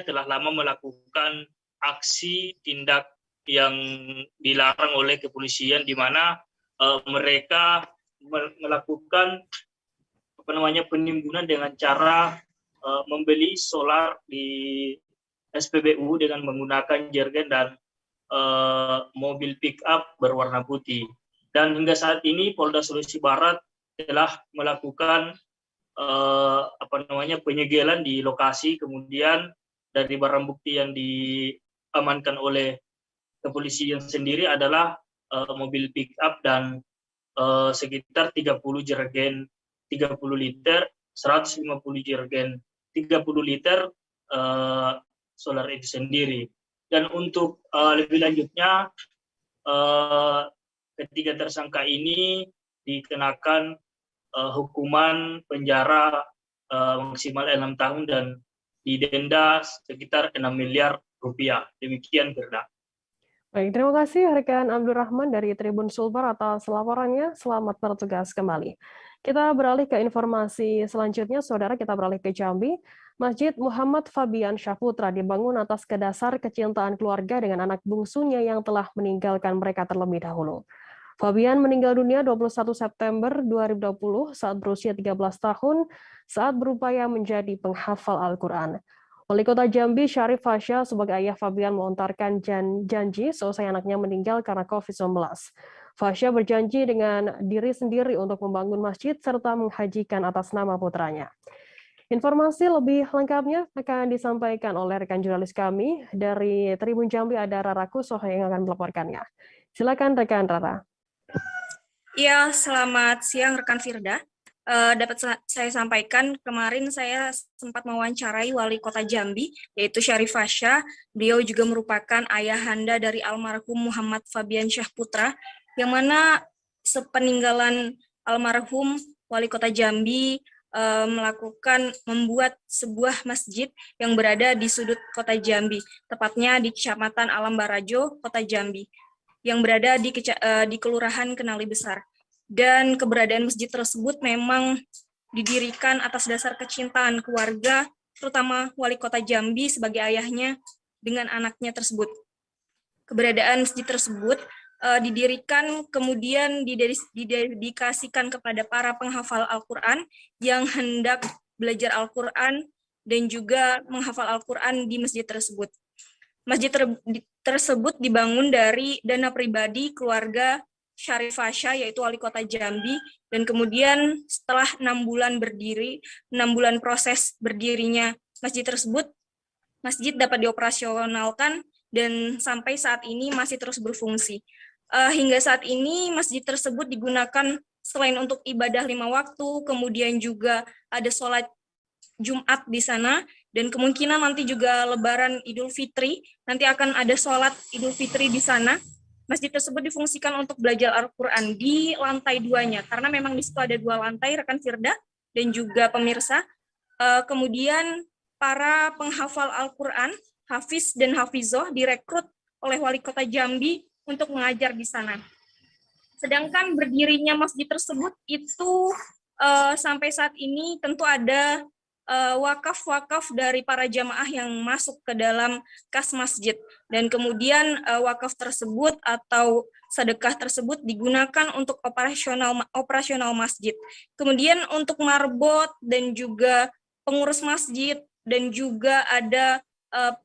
telah lama melakukan aksi tindak yang dilarang oleh kepolisian, di mana mereka melakukan penimbunan dengan cara membeli solar di SPBU dengan menggunakan jergen dan mobil pick up berwarna putih. Dan hingga saat ini Polda Sulawesi Barat telah melakukan penyegelan di lokasi, kemudian dari barang bukti yang diamankan oleh kepolisian sendiri adalah mobil pick up dan sekitar 30 jergen 30 liter, 150 jergen 30 liter solar itu sendiri. Dan untuk lebih lanjutnya, ketiga tersangka ini dikenakan hukuman penjara maksimal 6 tahun dan didenda sekitar 6 miliar rupiah. Demikian, Firda. Baik, terima kasih rekan Abdul Rahman dari Tribun Sulbar atas laporannya. Selamat bertugas kembali. Kita beralih ke informasi selanjutnya, Saudara. Kita beralih ke Jambi. Masjid Muhammad Fabian Syahputra dibangun atas dasar kecintaan keluarga dengan anak bungsunya yang telah meninggalkan mereka terlebih dahulu. Fabian meninggal dunia 21 September 2020 saat berusia 13 tahun saat berupaya menjadi penghafal Al-Quran. Wali Kota Jambi Syarif Fasya sebagai ayah Fabian melontarkan janji selesai anaknya meninggal karena COVID-19. Fasya berjanji dengan diri sendiri untuk membangun masjid serta menghajikan atas nama putranya. Informasi lebih lengkapnya akan disampaikan oleh rekan jurnalis kami dari Tribun Jambi, ada Rara Kusoh yang akan melaporkannya. Silakan rekan Rara. Ya, selamat siang rekan Firda. Dapat saya sampaikan, kemarin saya sempat mewawancarai Wali Kota Jambi, yaitu Syarif Fasya. Beliau juga merupakan ayahanda dari almarhum Muhammad Fabian Syahputra, yang mana sepeninggalan almarhum Wali Kota Jambi membuat sebuah masjid yang berada di sudut Kota Jambi, tepatnya di Kecamatan Alam Barajo, Kota Jambi, yang berada di Kelurahan Kenali Besar. Dan keberadaan masjid tersebut memang didirikan atas dasar kecintaan keluarga, terutama Wali Kota Jambi sebagai ayahnya dengan anaknya tersebut. Keberadaan masjid tersebut didirikan kemudian didedikasikan kepada para penghafal Al-Quran yang hendak belajar Al-Quran dan juga menghafal Al-Quran di masjid tersebut. Masjid tersebut dibangun dari dana pribadi keluarga Syarif Fasya, yaitu Wali Kota Jambi, dan kemudian setelah 6 bulan berdiri, 6 bulan proses berdirinya masjid tersebut, masjid dapat dioperasionalkan dan sampai saat ini masih terus berfungsi. Hingga saat ini masjid tersebut digunakan selain untuk ibadah 5 waktu, kemudian juga ada sholat Jumat di sana, dan kemungkinan nanti juga Lebaran Idul Fitri, nanti akan ada sholat Idul Fitri di sana. Masjid tersebut difungsikan untuk belajar Al-Quran di lantai 2-nya, karena memang di situ ada 2 lantai, rekan Firda dan juga pemirsa. Kemudian para penghafal Al-Quran, hafiz dan hafizoh direkrut oleh Wali Kota Jambi untuk mengajar di sana. Sedangkan berdirinya masjid tersebut itu sampai saat ini tentu ada wakaf-wakaf dari para jamaah yang masuk ke dalam kas masjid. Dan kemudian wakaf tersebut atau sedekah tersebut digunakan untuk operasional masjid. Kemudian untuk marbot dan juga pengurus masjid dan juga ada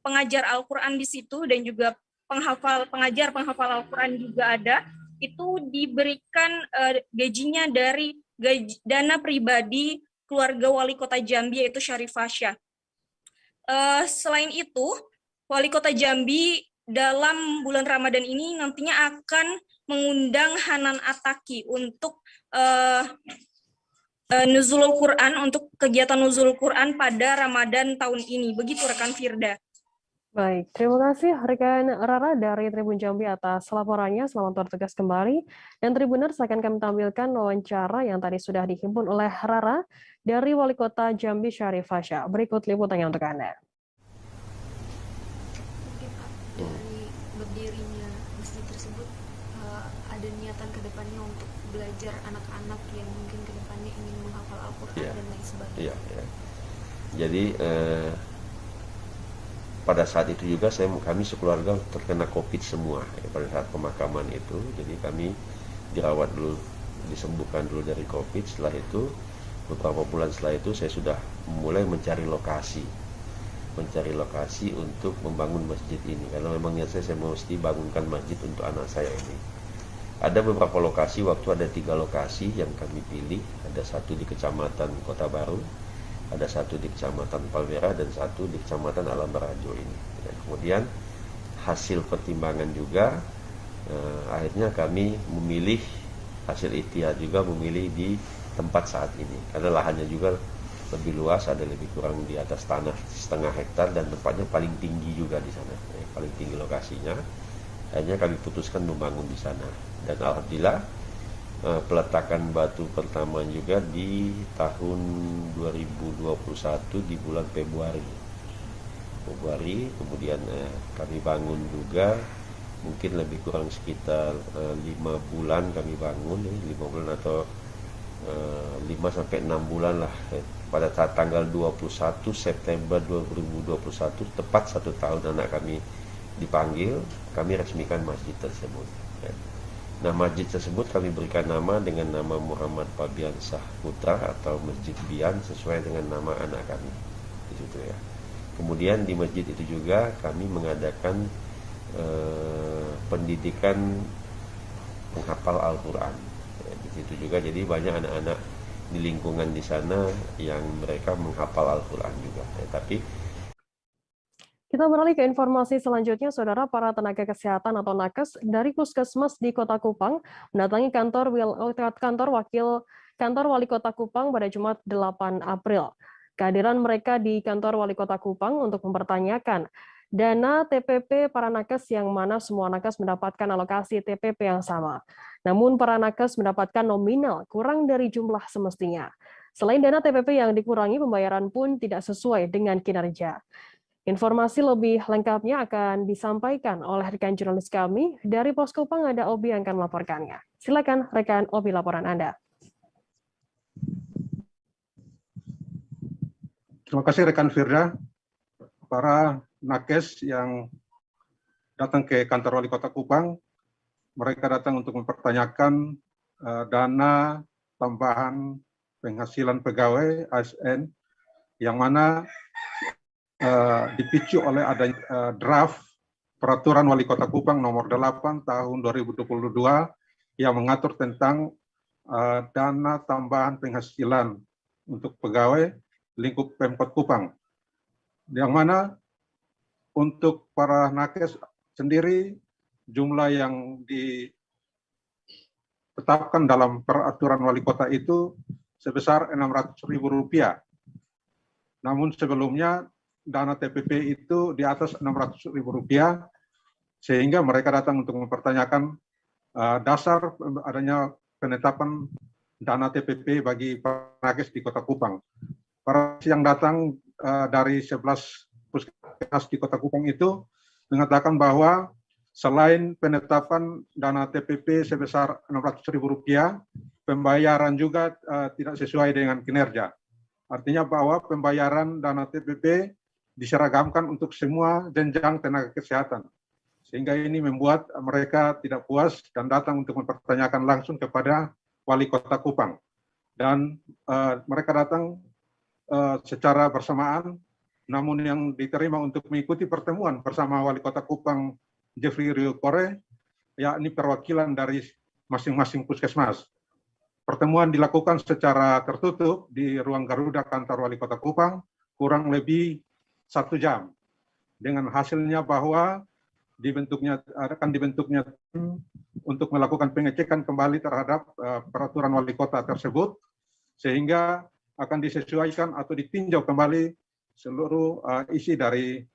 pengajar Al-Quran di situ dan juga penghafal Al-Quran juga ada. Itu diberikan gajinya dari dana pribadi keluarga Wali Kota Jambi, yaitu Syarif Fasya. Selain itu, Wali Kota Jambi dalam bulan Ramadan ini nantinya akan mengundang Hanan Ataki untuk Nuzulul Quran, untuk kegiatan Nuzulul Quran pada Ramadan tahun ini. Begitu rekan Firda. Baik, terima kasih rekan Rara dari Tribun Jambi atas laporannya. Selamat bertugas kembali. Dan Tribuners, akan kami tampilkan wawancara yang tadi sudah dihimpun oleh Rara dari Wali Kota Jambi Syarif Fasya. Berikut liputannya untuk Anda. Mungkin dari berdirinya masjid tersebut ada niatan ke depannya untuk belajar anak-anak yang mungkin ke depannya ingin menghafal Al-Quran dan lain sebagainya. Jadi pada saat itu juga kami sekeluarga terkena COVID semua pada saat pemakaman itu. Jadi kami dirawat dulu, disembuhkan dulu dari COVID. Setelah itu beberapa bulan setelah itu saya sudah mulai mencari lokasi untuk membangun masjid ini, karena memang niat saya mesti bangunkan masjid untuk anak saya ini. Ada beberapa lokasi, waktu ada 3 lokasi yang kami pilih. Ada satu di Kecamatan Kota Baru, ada satu di Kecamatan Palmerah, dan satu di Kecamatan Alam Barajo ini. Dan kemudian hasil pertimbangan juga akhirnya kami memilih, hasil ikhtiar juga memilih di tempat saat ini, karena lahannya juga lebih luas, ada lebih kurang di atas tanah 0,5 hektar, dan tempatnya paling tinggi juga di sana, paling tinggi lokasinya. Akhirnya kami putuskan membangun di sana, dan alhamdulillah peletakan batu pertama juga di tahun 2021 di bulan Februari. Kemudian kami bangun juga, mungkin lebih kurang sekitar 5 bulan kami bangun, 5 bulan atau 5 sampai 6 bulan lah. Pada tanggal 21 September 2021, tepat 1 tahun anak kami dipanggil, kami resmikan masjid tersebut. Nah, masjid tersebut kami berikan nama dengan nama Muhammad Fabiansah Putra atau Masjid Bian, sesuai dengan nama anak kami di situ ya. Kemudian di masjid itu juga kami mengadakan pendidikan menghafal Al-Quran. Di situ juga jadi banyak anak-anak di lingkungan di sana yang mereka menghafal Al-Quran juga. Tapi kita beralih ke informasi selanjutnya, Saudara. Para tenaga kesehatan atau nakes dari Puskesmas di Kota Kupang mendatangi kantor Wali Kota Kupang pada Jumat 8 April. Kehadiran mereka di kantor Wali Kota Kupang untuk mempertanyakan dana TPP para nakes, yang mana semua nakes mendapatkan alokasi TPP yang sama. Namun para nakes mendapatkan nominal kurang dari jumlah semestinya. Selain dana TPP yang dikurangi, pembayaran pun tidak sesuai dengan kinerja. Informasi lebih lengkapnya akan disampaikan oleh rekan jurnalis kami dari Pos Kupang. Ada Obi yang akan melaporkannya. Silakan rekan Obi, laporan Anda. Terima kasih rekan Firda. Para nakes yang datang ke kantor Wali Kota Kupang, mereka datang untuk mempertanyakan dana tambahan penghasilan pegawai ASN, yang mana dipicu oleh adanya draft Peraturan Wali Kota Kupang nomor 8 tahun 2022 yang mengatur tentang dana tambahan penghasilan untuk pegawai lingkup Pemkot Kupang, yang mana untuk para nakes sendiri, jumlah yang ditetapkan dalam peraturan wali kota itu sebesar Rp600.000. Namun sebelumnya dana TPP itu di atas Rp600.000, sehingga mereka datang untuk mempertanyakan dasar adanya penetapan dana TPP bagi para nakes di Kota Kupang. Para yang datang dari 11 puskesmas di Kota Kupang itu mengatakan bahwa selain penetapan dana TPP sebesar Rp600.000, pembayaran juga tidak sesuai dengan kinerja. Artinya bahwa pembayaran dana TPP diseragamkan untuk semua jenjang tenaga kesehatan. Sehingga ini membuat mereka tidak puas dan datang untuk mempertanyakan langsung kepada Wali Kota Kupang. Dan mereka datang secara bersamaan, namun yang diterima untuk mengikuti pertemuan bersama Wali Kota Kupang Jeffrey Ryukore, yakni perwakilan dari masing-masing puskesmas. Pertemuan dilakukan secara tertutup di ruang Garuda kantor Wali Kota Kupang kurang lebih 1 jam. Dengan hasilnya bahwa akan dibentuknya tim untuk melakukan pengecekan kembali terhadap peraturan wali kota tersebut, sehingga akan disesuaikan atau ditinjau kembali seluruh isi dari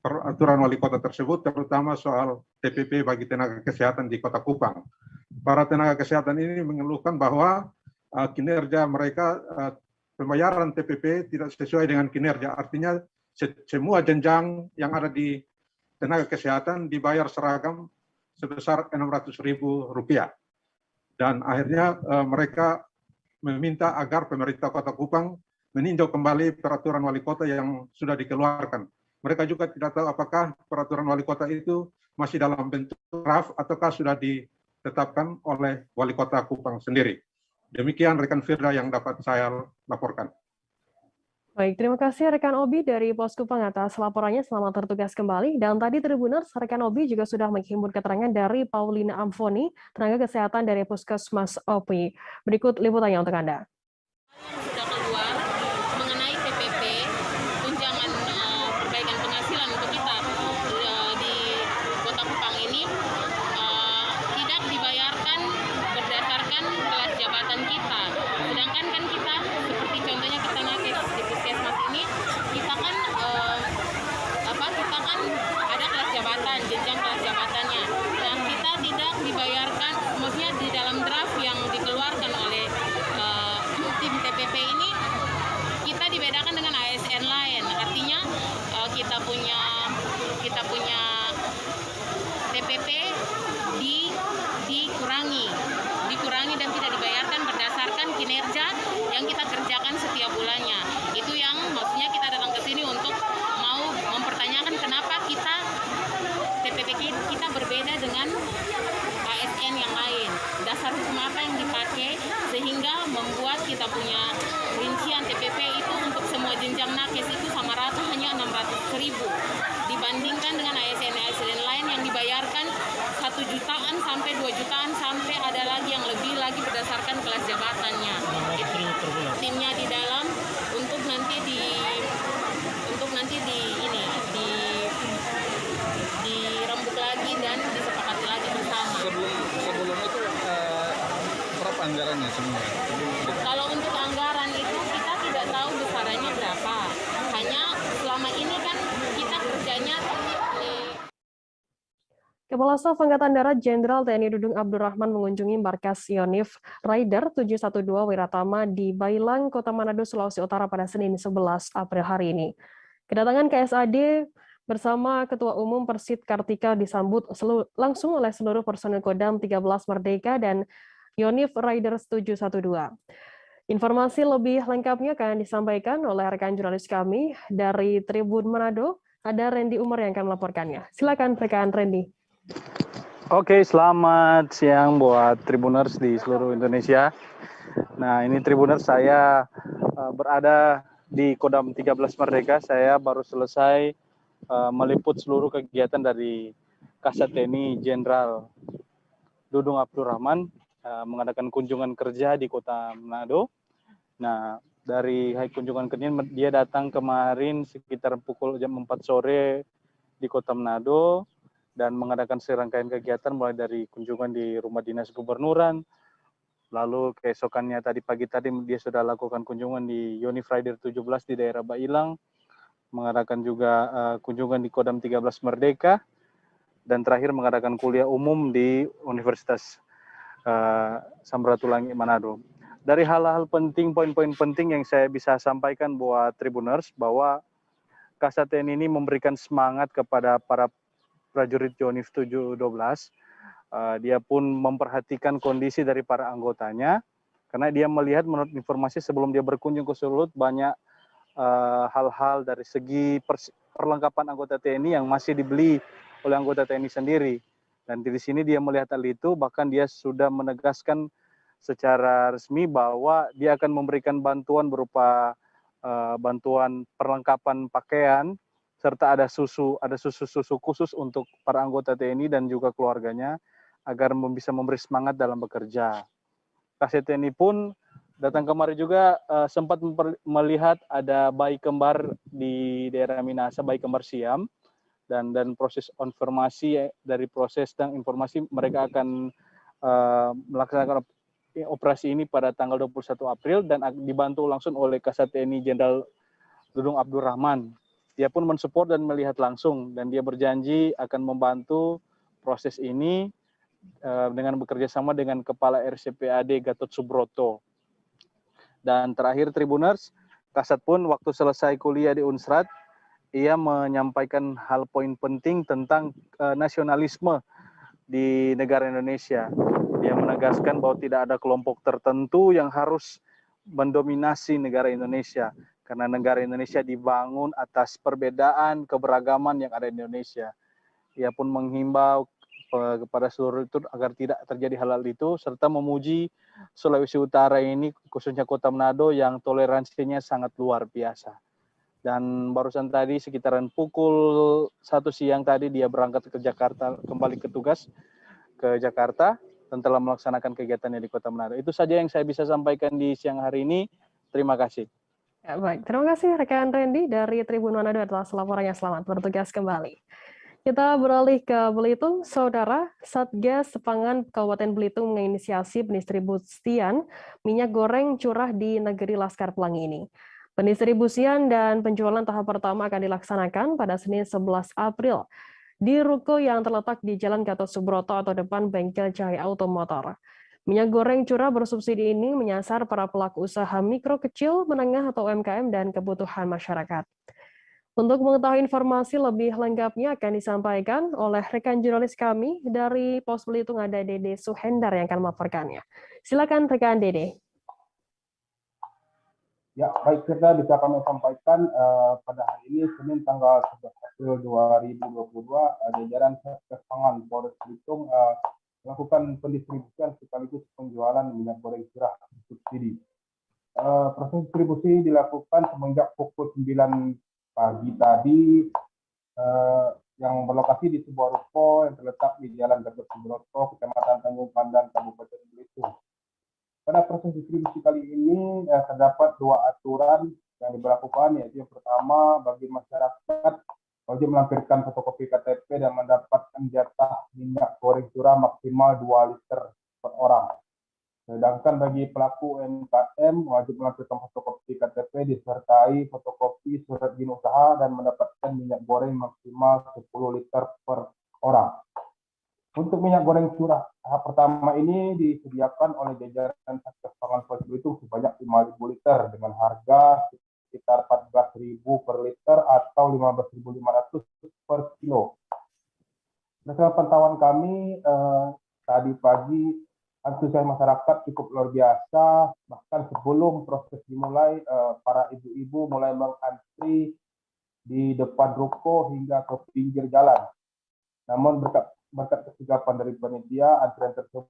peraturan wali kota tersebut, terutama soal TPP bagi tenaga kesehatan di Kota Kupang. Para tenaga kesehatan ini mengeluhkan bahwa kinerja mereka, pembayaran TPP tidak sesuai dengan kinerja. Artinya semua jenjang yang ada di tenaga kesehatan dibayar seragam sebesar Rp600.000. Dan akhirnya mereka meminta agar pemerintah Kota Kupang meninjau kembali peraturan wali kota yang sudah dikeluarkan. Mereka juga tidak tahu apakah peraturan wali kota itu masih dalam bentuk draft ataukah sudah ditetapkan oleh wali kota Kupang sendiri. Demikian rekan Firda yang dapat saya laporkan. Baik, terima kasih rekan Obi dari Pos Kupang atas laporannya. Selamat bertugas kembali. Dan tadi Tribuners, rekan Obi juga sudah menghimpun keterangan dari Paulina Amfoni, tenaga kesehatan dari Puskesmas OPI. Berikut liputannya untuk Anda. Sudah keluar mengenai TPP, tunjangan perbaikan penghasilan untuk kita di Kota Kupang ini tidak dibayarkan berdasarkan kelas jabatan kita. Sedangkan kan kita, seperti contohnya kita nakes di puskesmas ini, kita kan ada kelas jabatan, jenjang kelas jabatannya. Nah, kita tidak dibayarkan, maksudnya di dalam draft yang dikeluarkan oleh tim TPP ini, kita dibedakan dengan ASN lain. Artinya kita punya TPP dikurangi dan tidak dibayarkan berdasarkan kinerja yang kita kerjakan setiap bulannya. Itu yang maksudnya kita datang ke sini untuk mau mempertanyakan kenapa TPP kita berbeda dengan ASN yang lain. Dasar hukum apa yang dipakai sehingga membuat kita punya rincian TPP itu untuk semua jenjang nakes itu sama rata hanya Rp600.000 dibandingkan dengan ASN lain yang dibayarkan 1 jutaan sampai 2 jutaan sampai ada lagi yang lebih lagi berdasarkan kelas jabatannya. Timnya di dalam untuk nanti dirembuk lagi dan disepakati lagi bersama. Sebelum itu berapa anggarannya semua? Kalau untuk anggaran itu kita tidak tahu besarannya berapa. Hanya selama ini kan kita kerjanya Kepala Staf Angkatan Darat Jenderal TNI Dudung Abdurrahman mengunjungi markas Yonif Rider 712 Wiratama di Bailang, Kota Manado, Sulawesi Utara pada Senin 11 April hari ini. Kedatangan KSAD bersama Ketua Umum Persit Kartika disambut langsung oleh seluruh personel Kodam 13 Merdeka dan Yonif Rider 712. Informasi lebih lengkapnya akan disampaikan oleh rekan jurnalis kami dari Tribun Manado. Ada Randy Umar yang akan melaporkannya. Silakan rekan Randy. Oke, selamat siang buat Tribuners di seluruh Indonesia. Nah, ini Tribuners, saya berada di Kodam 13 Merdeka. Saya baru selesai meliput seluruh kegiatan dari Kasat TNI Jenderal Dudung Abdurrahman mengadakan kunjungan kerja di Kota Manado. Nah, dari kunjungan kerja dia datang kemarin sekitar pukul jam 4 sore di Kota Manado dan mengadakan serangkaian kegiatan mulai dari kunjungan di rumah dinas gubernuran, lalu keesokannya tadi pagi dia sudah lakukan kunjungan di Yoni Friday 17 di daerah Bailang, mengadakan juga kunjungan di Kodam 13 Merdeka, dan terakhir mengadakan kuliah umum di Universitas Samratulangi Manado. Dari hal-hal penting, poin-poin penting yang saya bisa sampaikan buat Tribuners, bahwa Kasat TNI ini memberikan semangat kepada para prajurit Yonif 712. Dia pun memperhatikan kondisi dari para anggotanya, karena dia melihat menurut informasi sebelum dia berkunjung ke Sulut banyak hal-hal dari segi perlengkapan anggota TNI yang masih dibeli oleh anggota TNI sendiri. Dan di sini dia melihat hal itu, bahkan dia sudah menegaskan secara resmi bahwa dia akan memberikan bantuan berupa bantuan perlengkapan pakaian, serta ada susu khusus untuk para anggota TNI dan juga keluarganya agar bisa memberi semangat dalam bekerja. Kasat TNI pun datang kemari juga sempat melihat ada bayi kembar di daerah Minasa, bayi kembar Siam, dan proses informasi dari proses dan informasi mereka akan melaksanakan operasi ini pada tanggal 21 April dan dibantu langsung oleh Kasat TNI Jenderal Dudung Abdurrahman. Dia pun mensupport dan melihat langsung, dan dia berjanji akan membantu proses ini dengan bekerja sama dengan Kepala RCPAD Gatot Subroto. Dan terakhir Tribuners, Kasat pun waktu selesai kuliah di Unsrat, ia menyampaikan hal poin penting tentang nasionalisme di negara Indonesia. Dia menegaskan bahwa tidak ada kelompok tertentu yang harus mendominasi negara Indonesia, karena negara Indonesia dibangun atas perbedaan, keberagaman yang ada di Indonesia. Ia pun menghimbau kepada seluruh itu agar tidak terjadi hal-hal itu, serta memuji Sulawesi Utara ini, khususnya Kota Manado, yang toleransinya sangat luar biasa. Dan barusan tadi sekitaran pukul 1 siang tadi dia berangkat ke Jakarta, kembali ke tugas ke Jakarta, dan telah melaksanakan kegiatannya di Kota Manado. Itu saja yang saya bisa sampaikan di siang hari ini. Terima kasih. Ya, baik, terima kasih rekan Randy dari Tribun Manado atas laporannya. Selamat bertugas kembali. Kita beralih ke Belitung, Saudara. Satgas Pangan Kabupaten Belitung menginisiasi pendistribusian minyak goreng curah di Negeri Laskar Pelangi ini. Pendistribusian dan penjualan tahap pertama akan dilaksanakan pada Senin 11 April di ruko yang terletak di Jalan Gatot Subroto atau depan bengkel Cahaya Automotor. Minyak goreng curah bersubsidi ini menyasar para pelaku usaha mikro, kecil, menengah atau UMKM dan kebutuhan masyarakat. Untuk mengetahui informasi lebih lengkapnya akan disampaikan oleh rekan jurnalis kami dari Pos Belitung, ada Dede Suhendar yang akan melaporkannya. Silakan rekan Dede. Ya, baik, kita bisa kami sampaikan pada hari ini Senin tanggal 11 April 2022 jajaran Satgas Pangan Polres Belitung melakukan pendistribusian sekaligus penjualan minyak goreng curah subsidi. Proses distribusi dilakukan semenjak pukul 9 pagi tadi yang berlokasi di sebuah ruko yang terletak di Jalan Gatot Subroto, Kecamatan Tanjung Pandan, Kabupaten Belitung. Pada proses distribusi kali ini terdapat 2 aturan yang diberlakukan, yaitu yang pertama bagi masyarakat wajib melampirkan fotokopi KTP dan mendapatkan jatah minyak goreng curah maksimal 2 liter per orang. Sedangkan bagi pelaku UMKM wajib melampirkan fotokopi KTP disertai fotokopi surat izin usaha dan mendapatkan minyak goreng maksimal 10 liter per orang. Untuk minyak goreng curah tahap pertama ini disediakan oleh jajaran Satgas Pangan Polres Belitung sebanyak 5.000 liter dengan harga sekitar 14.000 per liter atau 15.500 per kilo. Berdasarkan pantauan kami tadi pagi, antusias masyarakat cukup luar biasa. Bahkan sebelum proses dimulai, para ibu-ibu mulai mengantri di depan ruko hingga ke pinggir jalan. Namun berkat kesigapan dari panitia, antrian tersebut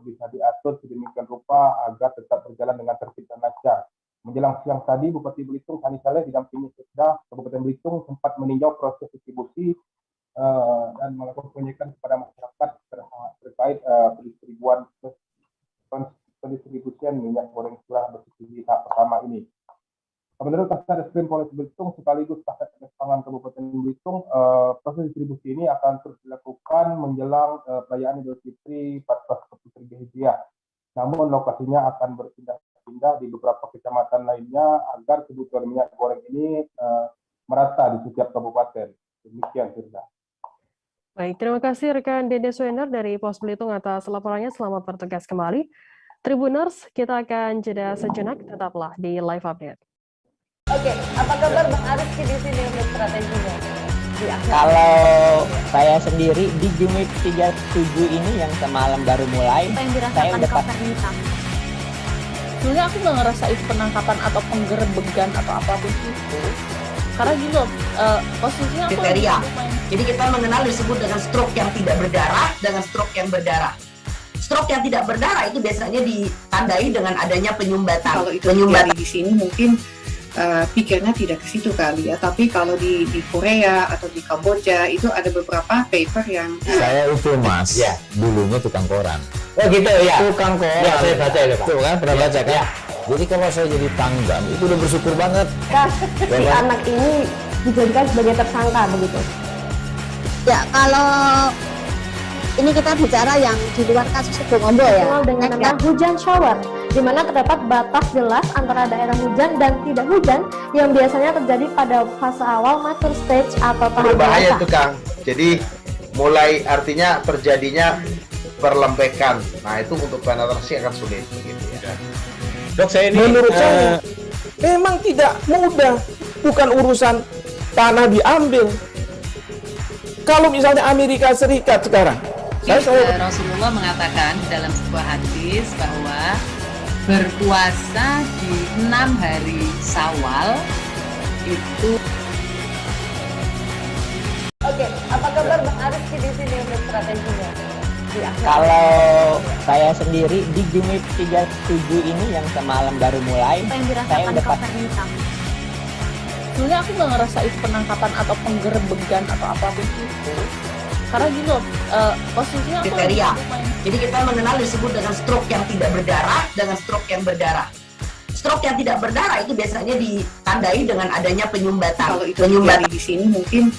bisa diatur sedemikian rupa agar tetap berjalan dengan tertib dan lancar. Menjelang siang tadi, Bupati Belitung Hani Saleh didampingi Sekda Kabupaten Belitung sempat meninjau proses distribusi dan melakukan pengecekan kepada masyarakat terkait pendistribusian minyak goreng curah bersubsidi tahap pertama ini. Menurut Kasarreskrim Polres Belitung sekaligus Kasatgas Pangan Kabupaten Belitung, proses distribusi ini akan terus dilakukan menjelang perayaan Idul Fitri 1443 Hijriah. Namun lokasinya akan berpindah-pindah di beberapa kecamatan lainnya agar kebutuhan minyak goreng ini merata di setiap kabupaten. Demikian, Firda. Baik, terima kasih rekan Dede Suener dari Pos Belitung atas laporannya. Selamat bertugas kembali. Tribuners, kita akan jeda sejenak, tetaplah di Live Update. Oke, apa kabar Bang Ariski di sini untuk strateginya? Kalau saya sendiri di Jumit 37 ini yang semalam baru mulai, saya udah sebenarnya aku nggak ngerasa itu penangkapan atau penggerebegan atau apapun itu. Karena gini loh, posisinya aku kriteria. Jadi kita mengenal disebut dengan stroke yang tidak berdarah dengan stroke yang berdarah. Stroke yang tidak berdarah itu biasanya ditandai dengan adanya penyumbatan. Kalau itu terjadi di sini mungkin pikirnya tidak ke situ kali ya, tapi kalau di Korea atau di Kamboja itu ada beberapa paper yang saya itu Mas, ya, dulunya tukang koran. Oh gitu ya. Tukang koran. Ya, saya baca ya, Pak. Tuh kan pernah baca kan? Ya. Jadi kalau saya jadi tanggam itu udah bersyukur banget. Si anak ini dijadikan sebagai tersangka begitu. Ya, kalau ini kita bicara yang di luar kasus Situbondo ya. Dengan nama hujan shower, di mana terdapat batas jelas antara daerah hujan dan tidak hujan yang biasanya terjadi pada fase awal mature stage atau tahap berbahaya itu Kang. Jadi mulai artinya terjadinya perlembekan. Nah itu untuk penetrasi akan sulit gitu ya. Dok, saya ini menurut saya memang tidak mudah, bukan urusan tanah diambil. Kalau misalnya Amerika Serikat sekarang, Rasulullah mengatakan dalam sebuah hadis bahwa berpuasa di 6 hari Syawal itu. Oke, apa kabar Bang Ariski di sini untuk strateginya? Kalau saya sendiri di Jumit 37 ini yang semalam baru mulai, saya udah sebenarnya aku nggak ngerasa itu penangkapan atau penggerebegan atau apapun itu. Karena gini loh, posisinya aku kriteria. Jadi kita mengenal disebut dengan stroke yang tidak berdarah dengan stroke yang berdarah. Stroke yang tidak berdarah itu biasanya ditandai dengan adanya penyumbatan. Kalau itu terjadi di sini mungkin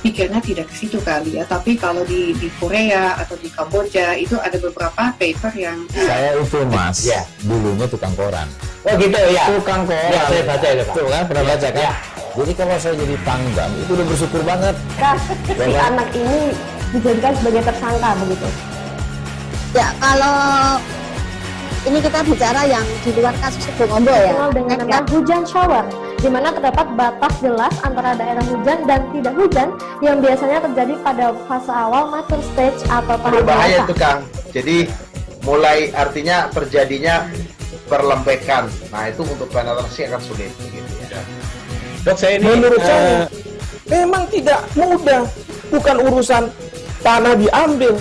pikirnya tidak ke situ kali ya, tapi kalau di Korea atau di Kamboja itu ada beberapa paper yang saya itu Mas, ya, dulunya tukang koran. Oh gitu ya. Tukang koran. Ya, saya baca ya, Pak. Tuh kan pernah baca kan? Ya. Jadi kalau saya jadi tanggam itu udah bersyukur banget. Si anak ini dijadikan sebagai tersangka begitu. Ya, kalau ini kita bicara yang di luar kasus Situbondo ya. Dengan nama hujan shower, di mana terdapat batas jelas antara daerah hujan dan tidak hujan yang biasanya terjadi pada fase awal mature stage atau tahap berbahaya itu Kang. Jadi mulai artinya terjadinya perlembekan. Nah itu untuk penetrasi akan sulit gitu ya. Dok, saya ini menurut saya memang tidak mudah, bukan urusan tanah diambil.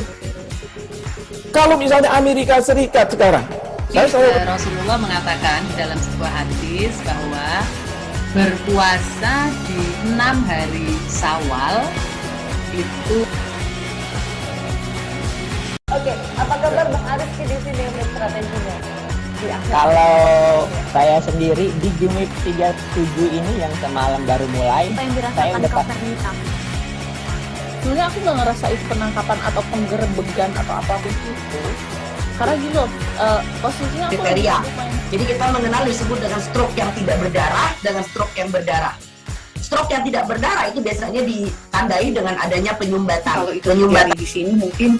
Kalau misalnya Amerika Serikat sekarang, Rasulullah mengatakan dalam sebuah hadis bahwa berpuasa di 6 hari Syawal itu. Oke, apa kabar Bang Ariski di sini untuk strateginya? Kalau saya sendiri di Jumit 37 ini yang semalam baru mulai, saya udah sebenarnya aku nggak ngerasa itu penangkapan atau penggerebegan atau apapun itu. Karena gini loh, posisinya aku kriteria. Jadi kita mengenal disebut dengan stroke yang tidak berdarah dengan stroke yang berdarah. Stroke yang tidak berdarah itu biasanya ditandai dengan adanya penyumbatan. Kalau itu terjadi di sini mungkin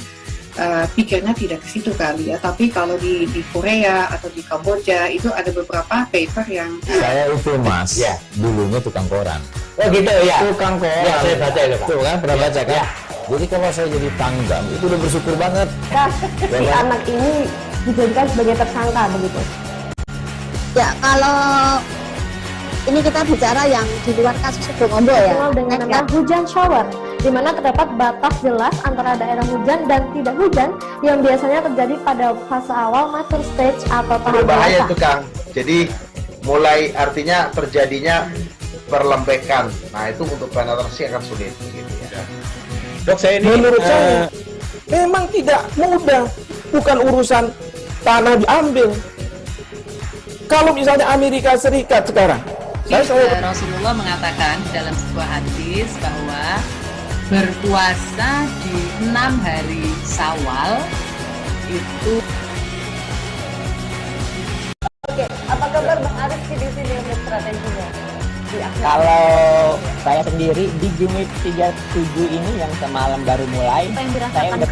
pikirnya tidak ke situ kali ya, tapi kalau di Korea atau di Kamboja itu ada beberapa paper yang saya itu Mas, ya, dulunya tukang koran. Oh gitu ya. Tukang koran. Ya, saya baca ya, Pak. Tuh kan pernah baca kan? Ya. Jadi kalau saya jadi tanggam itu udah bersyukur banget. Si anak ini dijadikan sebagai tersangka begitu. Ya, kalau ini kita bicara yang di luar kasus Situbondo ya. Dengan nama hujan shower, di mana terdapat batas jelas antara daerah hujan dan tidak hujan yang biasanya terjadi pada fase awal mature stage atau tahap berbahaya itu Kang. Jadi mulai artinya terjadinya perlembekan. Nah itu untuk penetrasi akan sulit gitu ya. Dok, saya ini menurut saya memang tidak mudah, bukan urusan tanah diambil. Kalau misalnya Amerika Serikat sekarang, Rasulullah mengatakan dalam sebuah hadis bahwa berpuasa di 6 hari Syawal itu. Oke, apa kabar Bang Arif di sini untuk strateginya? Kalau saya sendiri di Jumit 37 ini yang semalam baru mulai, saya udah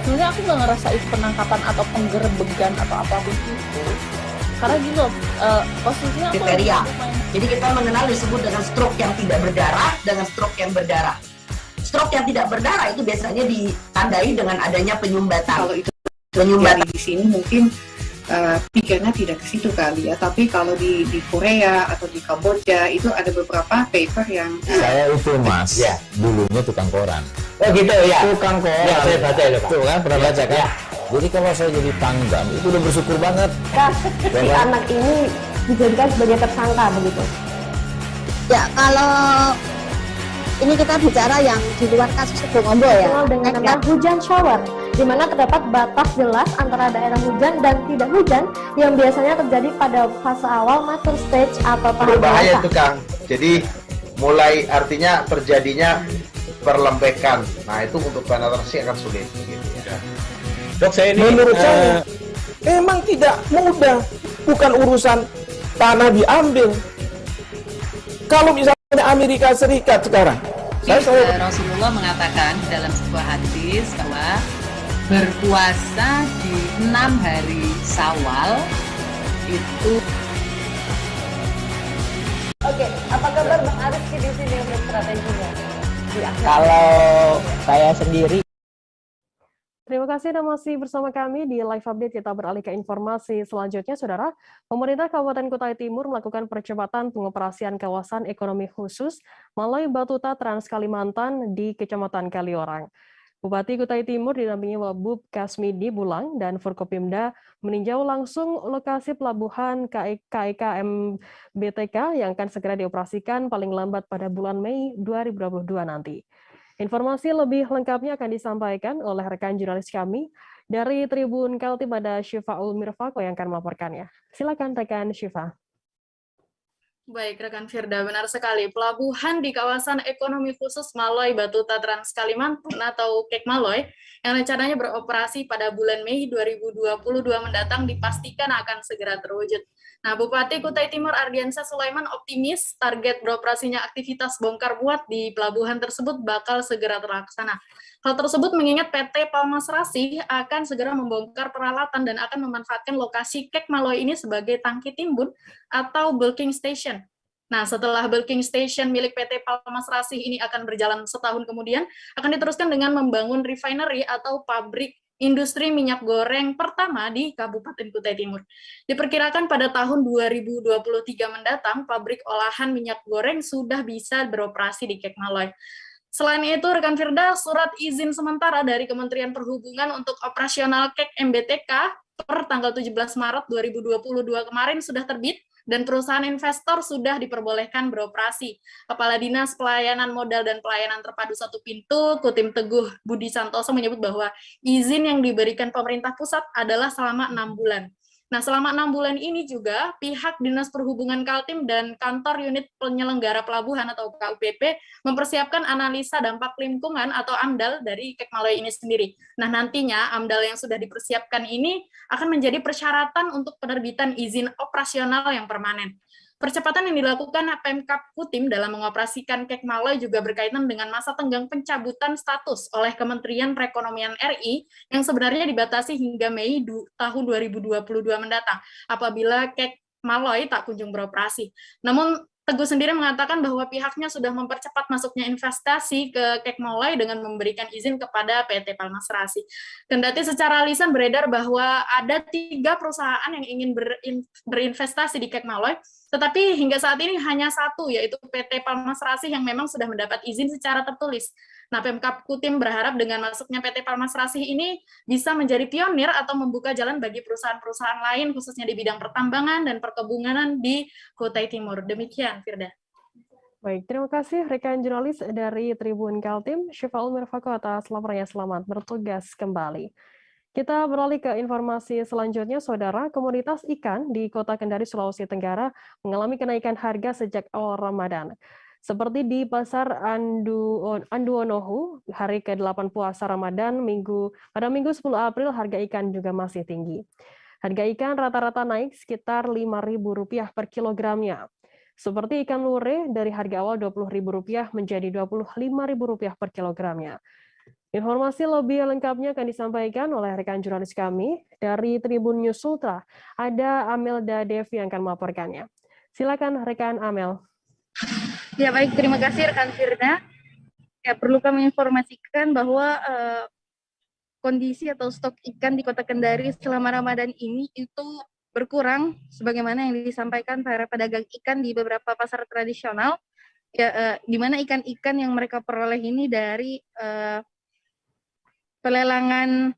sebenarnya aku nggak ngerasa itu penangkapan atau penggerebegan atau apapun itu, karena gini loh, posisinya aku kriteria. Jadi kita mengenal disebut dengan stroke yang tidak berdarah dengan stroke yang berdarah. Stroke yang tidak berdarah itu biasanya ditandai dengan adanya penyumbatan. Kalau itu penyumbatan di sini mungkin pikirnya tidak ke situ kali ya, tapi kalau di Korea atau di Kamboja itu ada beberapa paper yang saya itu mas, ya dulunya tukang koran. Oh gitu ya. Tukang koran. Ya saya baca itu Pak. Tuh kan pernah baca kan? Ya. Jadi kalau saya jadi tanggam itu udah bersyukur banget. Si anak ini dijadikan sebagai tersangka begitu. Ya kalau ini kita bicara yang di luar kasus Bongombo ya. Dengan nama hujan shower, di mana terdapat batas jelas antara daerah hujan dan tidak hujan yang biasanya terjadi pada fase awal mature stage atau tahap berbahaya dewasa. itu Kang. Jadi mulai artinya terjadinya perlembekan. Nah itu untuk penetrasi akan sulit. Gitu ya. Dok, saya ini menurut saya memang tidak mudah, bukan urusan tanah diambil. Kalau misalnya Amerika Serikat sekarang, Rasulullah mengatakan dalam sebuah hadis bahwa berpuasa di 6 hari Syawal itu. Oke, apa kabar Bang Arif di sini untuk strateginya? Kalau saya sendiri. Terima kasih Anda masih bersama kami di Live Update. Kita beralih ke informasi selanjutnya, Saudara. Pemerintah Kabupaten Kutai Timur melakukan percepatan pengoperasian kawasan ekonomi khusus Maloi Batuta Trans Kalimantan di Kecamatan Kaliorang. Bupati Kutai Timur didampingi Wabub Kasmidi Bulang dan Forkopimda meninjau langsung lokasi pelabuhan KIKM BTK yang akan segera dioperasikan paling lambat pada bulan Mei 2022 nanti. Informasi lebih lengkapnya akan disampaikan oleh rekan jurnalis kami dari Tribun Kaltim, ada Syifaul Mirfako yang akan melaporkannya. Silakan rekan Syifa. Baik, rekan Firda, benar sekali. Pelabuhan di kawasan ekonomi khusus Maloi Batuta Trans Kalimantan atau KEK Maloi yang rencananya beroperasi pada bulan Mei 2022 mendatang dipastikan akan segera terwujud. Nah, Bupati Kutai Timur Ardiansyah Sulaiman optimis target beroperasinya aktivitas bongkar muat di pelabuhan tersebut bakal segera terlaksana. Hal tersebut mengingat PT Palmas Rasih akan segera membongkar peralatan dan akan memanfaatkan lokasi KEK Maloi ini sebagai tangki timbun atau bulking station. Nah, setelah bulking station milik PT Palmas Rasih ini akan berjalan setahun kemudian, akan diteruskan dengan membangun refinery atau pabrik industri minyak goreng pertama di Kabupaten Kutai Timur. Diperkirakan pada tahun 2023 mendatang, pabrik olahan minyak goreng sudah bisa beroperasi di KEK Maloi. Selain itu, rekan Firda, surat izin sementara dari Kementerian Perhubungan untuk operasional KEK MBTK per tanggal 17 Maret 2022 kemarin sudah terbit, dan perusahaan investor sudah diperbolehkan beroperasi. Kepala Dinas Pelayanan Modal dan Pelayanan Terpadu Satu Pintu, Kutim Teguh Budi Santoso menyebut bahwa izin yang diberikan pemerintah pusat adalah selama 6 bulan. Nah, selama 6 bulan ini juga pihak Dinas Perhubungan Kaltim dan Kantor Unit Penyelenggara Pelabuhan atau KUPP mempersiapkan analisa dampak lingkungan atau AMDAL dari KEK Maloi ini sendiri. Nah, nantinya AMDAL yang sudah dipersiapkan ini akan menjadi persyaratan untuk penerbitan izin operasional yang permanen. Percepatan yang dilakukan Pemkab Kutim dalam mengoperasikan KEK Maloi juga berkaitan dengan masa tenggang pencabutan status oleh Kementerian Perekonomian RI yang sebenarnya dibatasi hingga Mei tahun 2022 mendatang apabila KEK Maloi tak kunjung beroperasi. Namun Teguh sendiri mengatakan bahwa pihaknya sudah mempercepat masuknya investasi ke KEK Maloi dengan memberikan izin kepada PT Palmas Rasih. Kendati secara lisan beredar bahwa ada 3 perusahaan yang ingin berinvestasi di KEK Maloi, tetapi hingga saat ini hanya 1, yaitu PT Palmas Rasih yang memang sudah mendapat izin secara tertulis. Nah, Pemkab Kutim berharap dengan masuknya PT Palmas Rasih ini bisa menjadi pionir atau membuka jalan bagi perusahaan-perusahaan lain, khususnya di bidang pertambangan dan perkebunan di Kutai Timur. Demikian, Firda. Baik, terima kasih rekan jurnalis dari Tribun Kaltim, Syifaul Mirfako atas laporannya. Selamat bertugas kembali. Kita beralih ke informasi selanjutnya, Saudara. Komoditas ikan di Kota Kendari, Sulawesi Tenggara mengalami kenaikan harga sejak awal Ramadan. Seperti di Pasar Anduonohu, hari ke-8 puasa Ramadan, pada Minggu 10 April, harga ikan juga masih tinggi. Harga ikan rata-rata naik sekitar Rp5.000 per kilogramnya. Seperti ikan lure, dari harga awal Rp20.000 menjadi Rp25.000 per kilogramnya. Informasi lebih lengkapnya akan disampaikan oleh rekan jurnalis kami dari Tribun News Ultra. Ada Amelda Devi yang akan melaporkannya. Silakan rekan Amel. Ya baik, terima kasih rekan Firda. Ya, perlu kami informasikan bahwa kondisi atau stok ikan di Kota Kendari selama Ramadan ini itu berkurang sebagaimana yang disampaikan para pedagang ikan di beberapa pasar tradisional. Ya, di mana ikan-ikan yang mereka peroleh ini dari pelelangan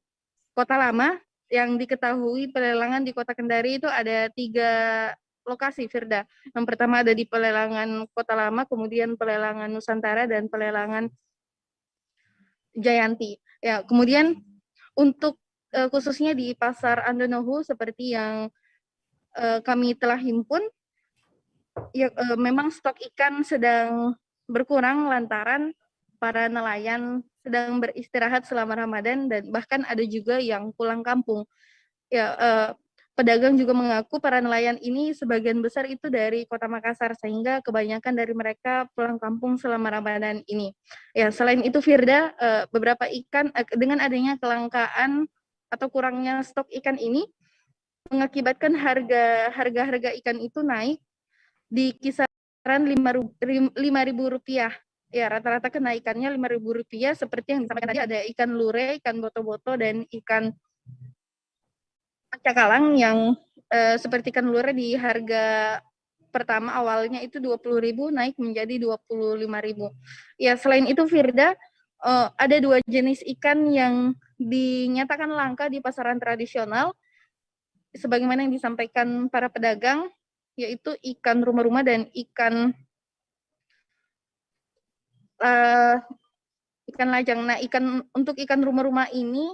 Kota Lama, yang diketahui pelelangan di Kota Kendari itu ada 3 lokasi, Firda. Yang pertama ada di pelelangan Kota Lama, kemudian pelelangan Nusantara, dan pelelangan Jayanti. Ya, kemudian untuk khususnya di Pasar Andonohu seperti yang kami telah himpun, ya, memang stok ikan sedang berkurang lantaran para nelayan sedang beristirahat selama Ramadan dan bahkan ada juga yang pulang kampung. Ya, pedagang juga mengaku para nelayan ini sebagian besar itu dari Kota Makassar sehingga kebanyakan dari mereka pulang kampung selama Ramadan ini. Ya, selain itu Firda, beberapa ikan dengan adanya kelangkaan atau kurangnya stok ikan ini mengakibatkan harga ikan itu naik di kisaran Rp5.000. Ya, rata-rata kenaikannya Rp5.000 seperti yang disampaikan tadi, ada ikan lure, ikan boto-boto, dan ikan cakalang yang seperti ikan lure di harga pertama awalnya itu Rp20.000 naik menjadi Rp25.000. Ya, selain itu Firda, ada 2 jenis ikan yang dinyatakan langka di pasaran tradisional sebagaimana yang disampaikan para pedagang, yaitu ikan rumah-rumah dan ikan lajang. Nah, untuk ikan rumah-rumah ini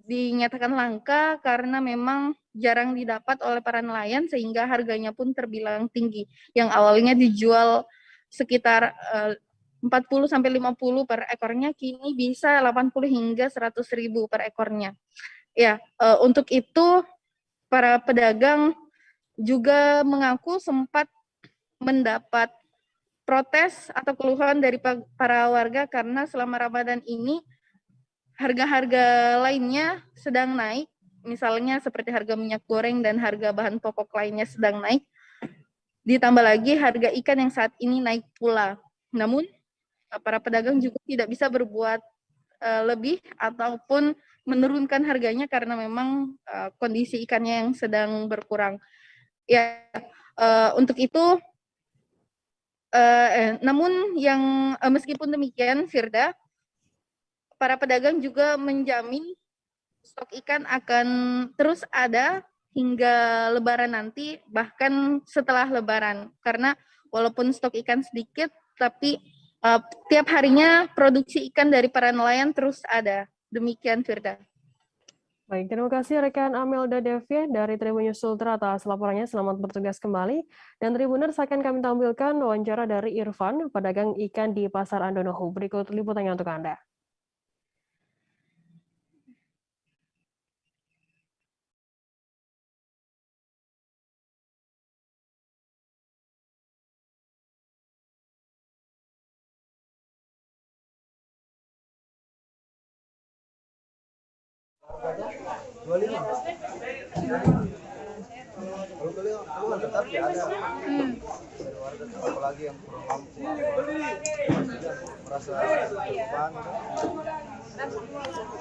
dinyatakan langka karena memang jarang didapat oleh para nelayan sehingga harganya pun terbilang tinggi. Yang awalnya dijual sekitar 40-50 per ekornya, kini bisa 80 hingga 100.000 per ekornya. Ya, untuk itu para pedagang juga mengaku sempat mendapat protes atau keluhan dari para warga karena selama Ramadan ini harga-harga lainnya sedang naik, misalnya seperti harga minyak goreng dan harga bahan pokok lainnya sedang naik. Ditambah lagi harga ikan yang saat ini naik pula. Namun para pedagang juga tidak bisa berbuat lebih ataupun menurunkan harganya karena memang kondisi ikannya yang sedang berkurang. Ya, untuk itu namun yang meskipun demikian Firda, para pedagang juga menjamin stok ikan akan terus ada hingga Lebaran nanti, bahkan setelah Lebaran. Karena walaupun stok ikan sedikit, tapi tiap harinya produksi ikan dari para nelayan terus ada. Demikian Firda. Baik, terima kasih rekan Amelda Devi dari Tribun News Ultra atas laporannya. Selamat bertugas kembali. Dan Tribuners, akan kami tampilkan wawancara dari Irfan, pedagang ikan di Pasar Andonohu. Berikut liputannya untuk Anda. Apalagi yang kurang mampu merasa beban.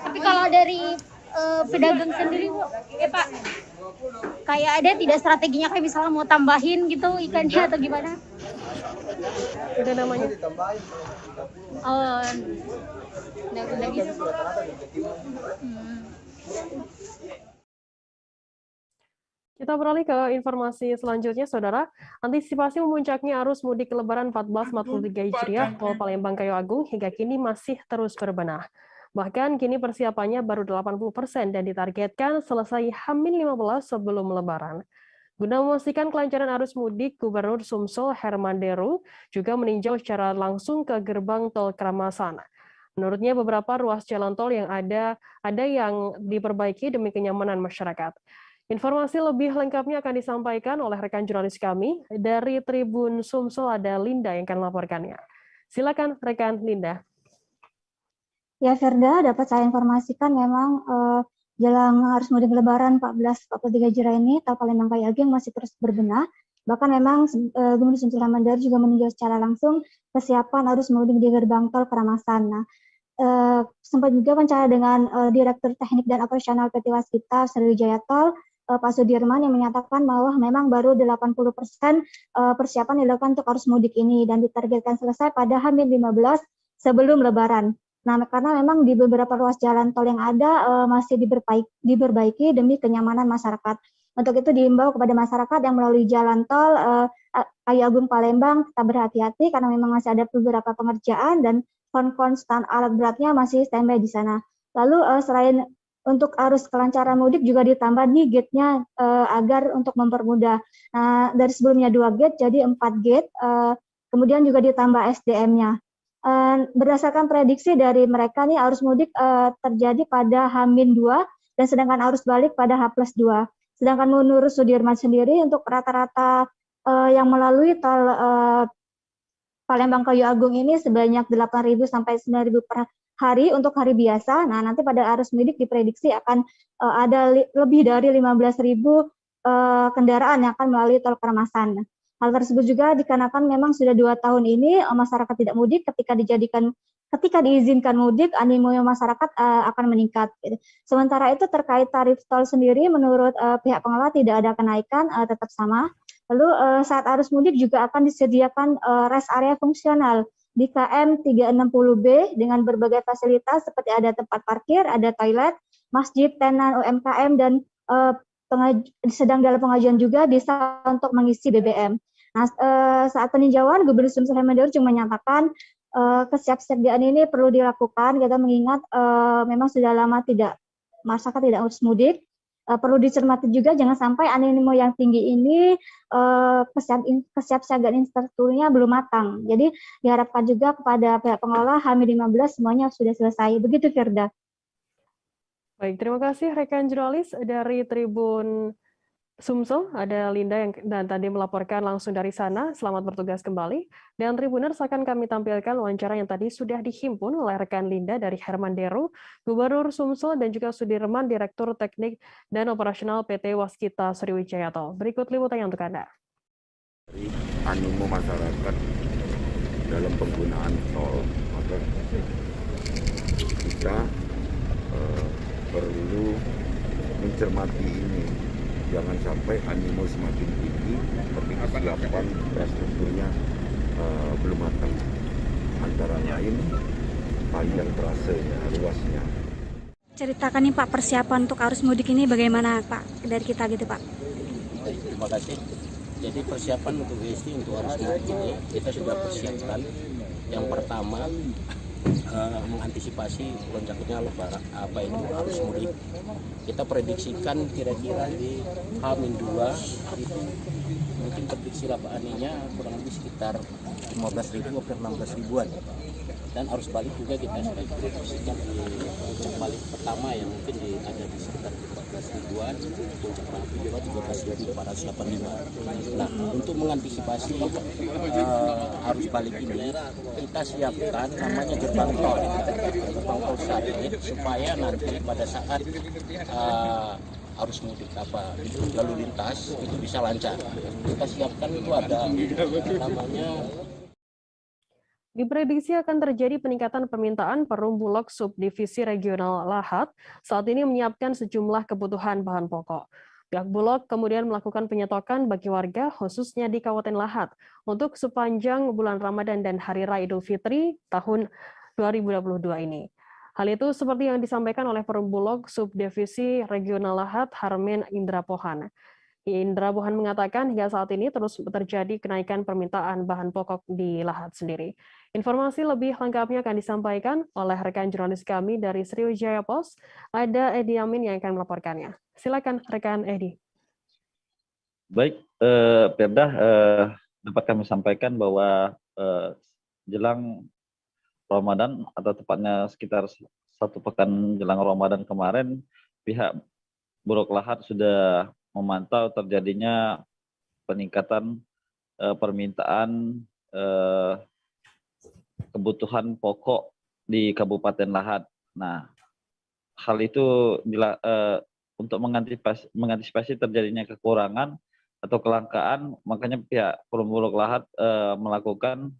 Tapi kalau dari pedagang sendiri, Pak, kayak ada tidak strateginya kayak misalnya mau tambahin gitu ikannya atau gimana? Udah namanya? Oh, udah bisa. Kita beralih ke informasi selanjutnya, Saudara. Antisipasi memuncaknya arus mudik Lebaran 1443 Hijriah, Tol Palembang Kayu Agung hingga kini masih terus berbenah. Bahkan kini persiapannya baru 80% dan ditargetkan selesai H-15 sebelum Lebaran. Guna memastikan kelancaran arus mudik, Gubernur Sumsel Herman Deru juga meninjau secara langsung ke gerbang tol Kramasana. Menurutnya beberapa ruas jalan tol yang ada yang diperbaiki demi kenyamanan masyarakat. Informasi lebih lengkapnya akan disampaikan oleh rekan jurnalis kami dari Tribun Sumsel, ada Linda yang akan melaporkannya. Silakan rekan Linda. Ya Firda, dapat saya informasikan memang jelang arus mudik Lebaran 1443 Hijriah ini, tol Palembang Kayu Agung masih terus berbenah. Bahkan memang Gubernur Sumsel Herman Deru juga meninjau secara langsung kesiapan arus mudik di gerbang tol Kramasana. Sempat juga wawancara dengan Direktur Teknik dan Operasional PT Waskita Sriwijaya Tol, Pak Sudirman, yang menyatakan bahwa memang baru 80% persiapan dilakukan untuk arus mudik ini dan ditargetkan selesai pada H-15 sebelum Lebaran. Nah, karena memang di beberapa ruas jalan tol yang ada masih diperbaiki demi kenyamanan masyarakat. Untuk itu diimbau kepada masyarakat yang melalui jalan tol Kayu Agung Palembang tetap berhati-hati karena memang masih ada beberapa pengerjaan dan konstan alat beratnya masih standby di sana. Lalu selain untuk arus kelancaran mudik juga ditambah nih gate-nya agar untuk mempermudah. Nah, dari sebelumnya 2 gate jadi 4 gate, kemudian juga ditambah SDM-nya. Berdasarkan prediksi dari mereka nih arus mudik terjadi pada H-2 dan sedangkan arus balik pada H+2. Sedangkan menurut Sudirman sendiri untuk rata-rata yang melalui tol Palembang Kayu Agung ini sebanyak 8.000 sampai 9.000 per hari untuk hari biasa. Nah, nanti pada arus mudik diprediksi akan ada lebih dari 15.000 kendaraan yang akan melalui tol Kramasana. Hal tersebut juga dikarenakan memang sudah 2 tahun ini masyarakat tidak mudik, ketika diizinkan mudik, animo masyarakat akan meningkat. Sementara itu terkait tarif tol sendiri, menurut pihak pengelola tidak ada kenaikan, tetap sama. Lalu saat arus mudik juga akan disediakan rest area fungsional di KM 360B dengan berbagai fasilitas seperti ada tempat parkir, ada toilet, masjid, tenan UMKM, dan sedang dalam pengajuan juga bisa untuk mengisi BBM. Nah, saat peninjauan, Gubernur Sumsel Herman Deru juga menyatakan kesiapsiagaan ini perlu dilakukan, kita mengingat memang sudah lama masyarakat tidak urus mudik. Perlu dicermati juga jangan sampai animo yang tinggi ini kesiapsiagaan infrastrukturnya belum matang. Jadi diharapkan juga kepada pihak pengelola H-15 semuanya sudah selesai. Begitu Firda. Baik, terima kasih rekan jurnalis dari Tribun Sumsel, ada Linda dan tadi melaporkan langsung dari sana. Selamat bertugas kembali. Dan Tribuners akan kami tampilkan wawancara yang tadi sudah dihimpun oleh rekan Linda dari Herman Deru, Gubernur Sumsel, dan juga Sudirman, Direktur Teknik dan Operasional PT Waskita Sriwijaya Tol. Berikut liputannya untuk Anda. Animo masyarakat dalam penggunaan tol, maka kita perlu mencermati ini. Jangan sampai animo semakin tinggi, tapi kesiapan infrastrukturnya belum matang. Antara lain panjang trasenya, luasnya. Ceritakan nih Pak, persiapan untuk arus mudik ini bagaimana Pak dari kita gitu Pak? Terima kasih. Jadi persiapan untuk GST untuk arus mudik ini kita sudah persiapkan. Yang pertama mengantisipasi lonjaknya lebaran arus mudik. Kita prediksikan kira-kira di H-2 itu mungkin prediksi labaannya kurang lebih sekitar 15.000 ke 16.000-an. Dan arus balik juga kita sudah prediksikan di puncak balik pertama yang mungkin ada di sekitar 14.000-an, puncak balik kedua 13.485. Nah, untuk mengantisipasi arus balik ini, kita siapkan namanya gerbang tol satelit supaya nanti pada saat arus mudik lalu lintas itu bisa lancar. Kita siapkan itu ada namanya. Diprediksi akan terjadi peningkatan permintaan Perum Bulog Subdivisi Regional Lahat saat ini menyiapkan sejumlah kebutuhan bahan pokok. Pihak Bulog kemudian melakukan penyetokan bagi warga khususnya di Kabupaten Lahat untuk sepanjang bulan Ramadan dan Hari Raya Idul Fitri tahun 2022 ini. Hal itu seperti yang disampaikan oleh Perum Bulog Subdivisi Regional Lahat Harmin Indra Pohan. Indra Pohan mengatakan hingga saat ini terus terjadi kenaikan permintaan bahan pokok di Lahat sendiri. Informasi lebih lengkapnya akan disampaikan oleh rekan jurnalis kami dari Sriwijaya Post, ada Edi Amin yang akan melaporkannya. Silakan rekan Edi. Baik, Perda, dapat kami sampaikan bahwa jelang Ramadan atau tepatnya sekitar 1 pekan jelang Ramadan kemarin, pihak Bulog Lahat sudah memantau terjadinya peningkatan permintaan kebutuhan pokok di Kabupaten Lahat. Nah, hal itu untuk mengantisipasi terjadinya kekurangan atau kelangkaan, makanya pihak Perumbulok Lahat melakukan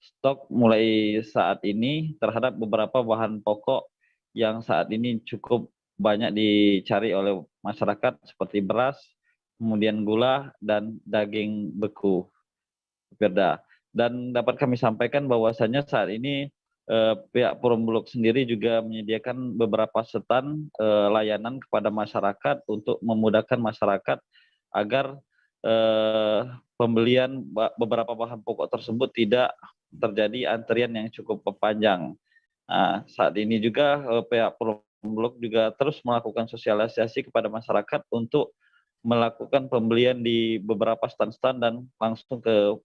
stok mulai saat ini terhadap beberapa bahan pokok yang saat ini cukup banyak dicari oleh masyarakat seperti beras, kemudian gula, dan daging beku. Perda. Dan dapat kami sampaikan bahwasannya saat ini pihak Perumbulok sendiri juga menyediakan beberapa stand layanan kepada masyarakat untuk memudahkan masyarakat agar pembelian beberapa bahan pokok tersebut tidak terjadi antrian yang cukup panjang. Nah, saat ini juga pihak Perumbulok juga terus melakukan sosialisasi kepada masyarakat untuk melakukan pembelian di beberapa stand-stand dan langsung ke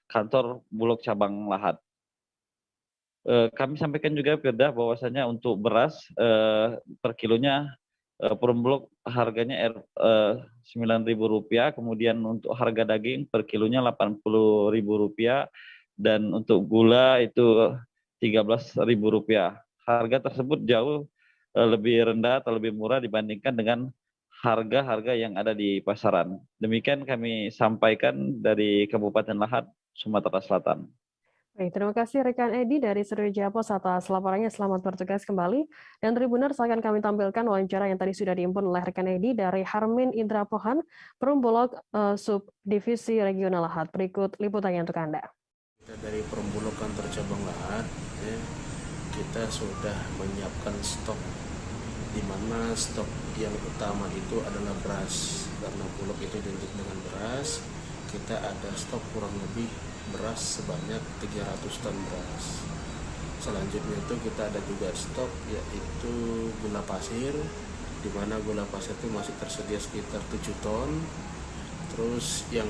kantor Bulog cabang Lahat. Kami sampaikan juga Perda bahwasanya untuk beras per kilonya Perumbulok harganya Rp9.000, kemudian untuk harga daging per kilonya Rp80.000 dan untuk gula itu Rp13.000. Harga tersebut jauh lebih rendah atau lebih murah dibandingkan dengan harga-harga yang ada di pasaran. Demikian kami sampaikan dari Kabupaten Lahat, Sumatera Selatan. Baik, terima kasih rekan Edi dari Sriwijaya Post atas laporannya. Selamat bertugas kembali. Dan Tribuners akan kami tampilkan wawancara yang tadi sudah diimpun oleh rekan Edi dari Harmin Indra Pohan, Perumbulok Subdivisi Regional Lahat. Berikut liputannya untuk Anda. Dari Perumbulok Kantor Cabang Lahat, kita sudah menyiapkan stok, di mana stok yang utama itu adalah beras. Karena Bulog itu identik dengan beras, kita ada stok kurang lebih beras sebanyak 300 ton beras. Selanjutnya itu kita ada juga stok yaitu gula pasir, di mana gula pasir itu masih tersedia sekitar 7 ton. Terus yang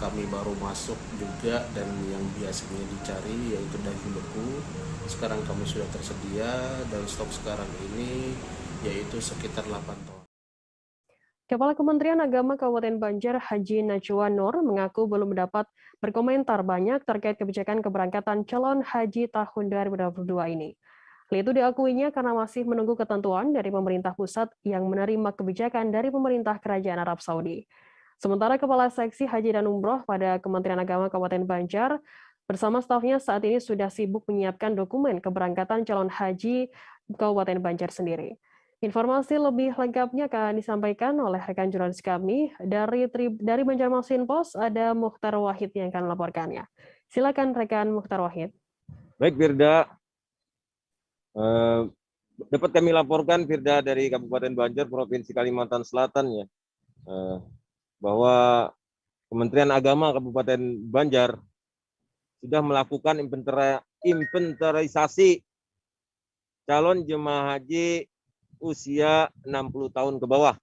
kami baru masuk juga dan yang biasanya dicari yaitu daging beku, sekarang kami sudah tersedia dan stok sekarang ini yaitu sekitar 8 ton. Kepala Kementerian Agama Kabupaten Banjar Haji Najwa Nur mengaku belum dapat berkomentar banyak terkait kebijakan keberangkatan calon haji tahun 2022 ini. Hal itu diakuinya karena masih menunggu ketentuan dari pemerintah pusat yang menerima kebijakan dari pemerintah Kerajaan Arab Saudi. Sementara Kepala Seksi Haji dan Umroh pada Kementerian Agama Kabupaten Banjar bersama stafnya saat ini sudah sibuk menyiapkan dokumen keberangkatan calon haji Kabupaten Banjar sendiri. Informasi lebih lengkapnya akan disampaikan oleh rekan jurnalis kami dari Banjarmasin Post, ada Mukhtar Wahid yang akan melaporkannya. Silakan rekan Mukhtar Wahid. Baik Firda, dapat kami laporkan Firda dari Kabupaten Banjar, Provinsi Kalimantan Selatan ya, bahwa Kementerian Agama Kabupaten Banjar sudah melakukan inventarisasi calon jemaah haji usia 60 tahun ke bawah.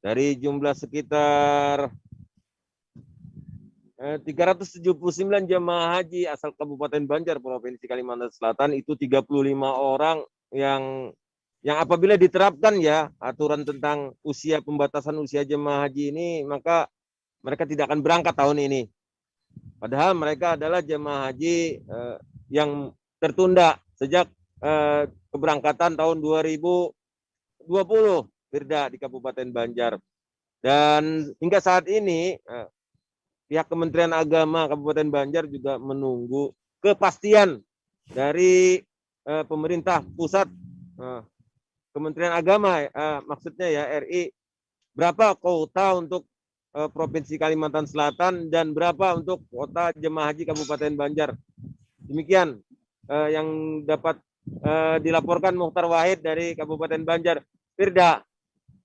Dari jumlah sekitar 379 jemaah haji asal Kabupaten Banjar, Provinsi Kalimantan Selatan, itu 35 orang yang apabila diterapkan ya aturan tentang pembatasan usia jemaah haji ini, maka mereka tidak akan berangkat tahun ini. Padahal mereka adalah jemaah haji yang tertunda sejak keberangkatan tahun 2020 Firda di Kabupaten Banjar. Dan hingga saat ini pihak Kementerian Agama Kabupaten Banjar juga menunggu kepastian dari pemerintah pusat, Kementerian Agama maksudnya ya RI, berapa kuota untuk Provinsi Kalimantan Selatan dan berapa untuk kuota jemaah haji Kabupaten Banjar. Demikian yang dapat dilaporkan Mukhtar Wahid dari Kabupaten Banjar. Firda.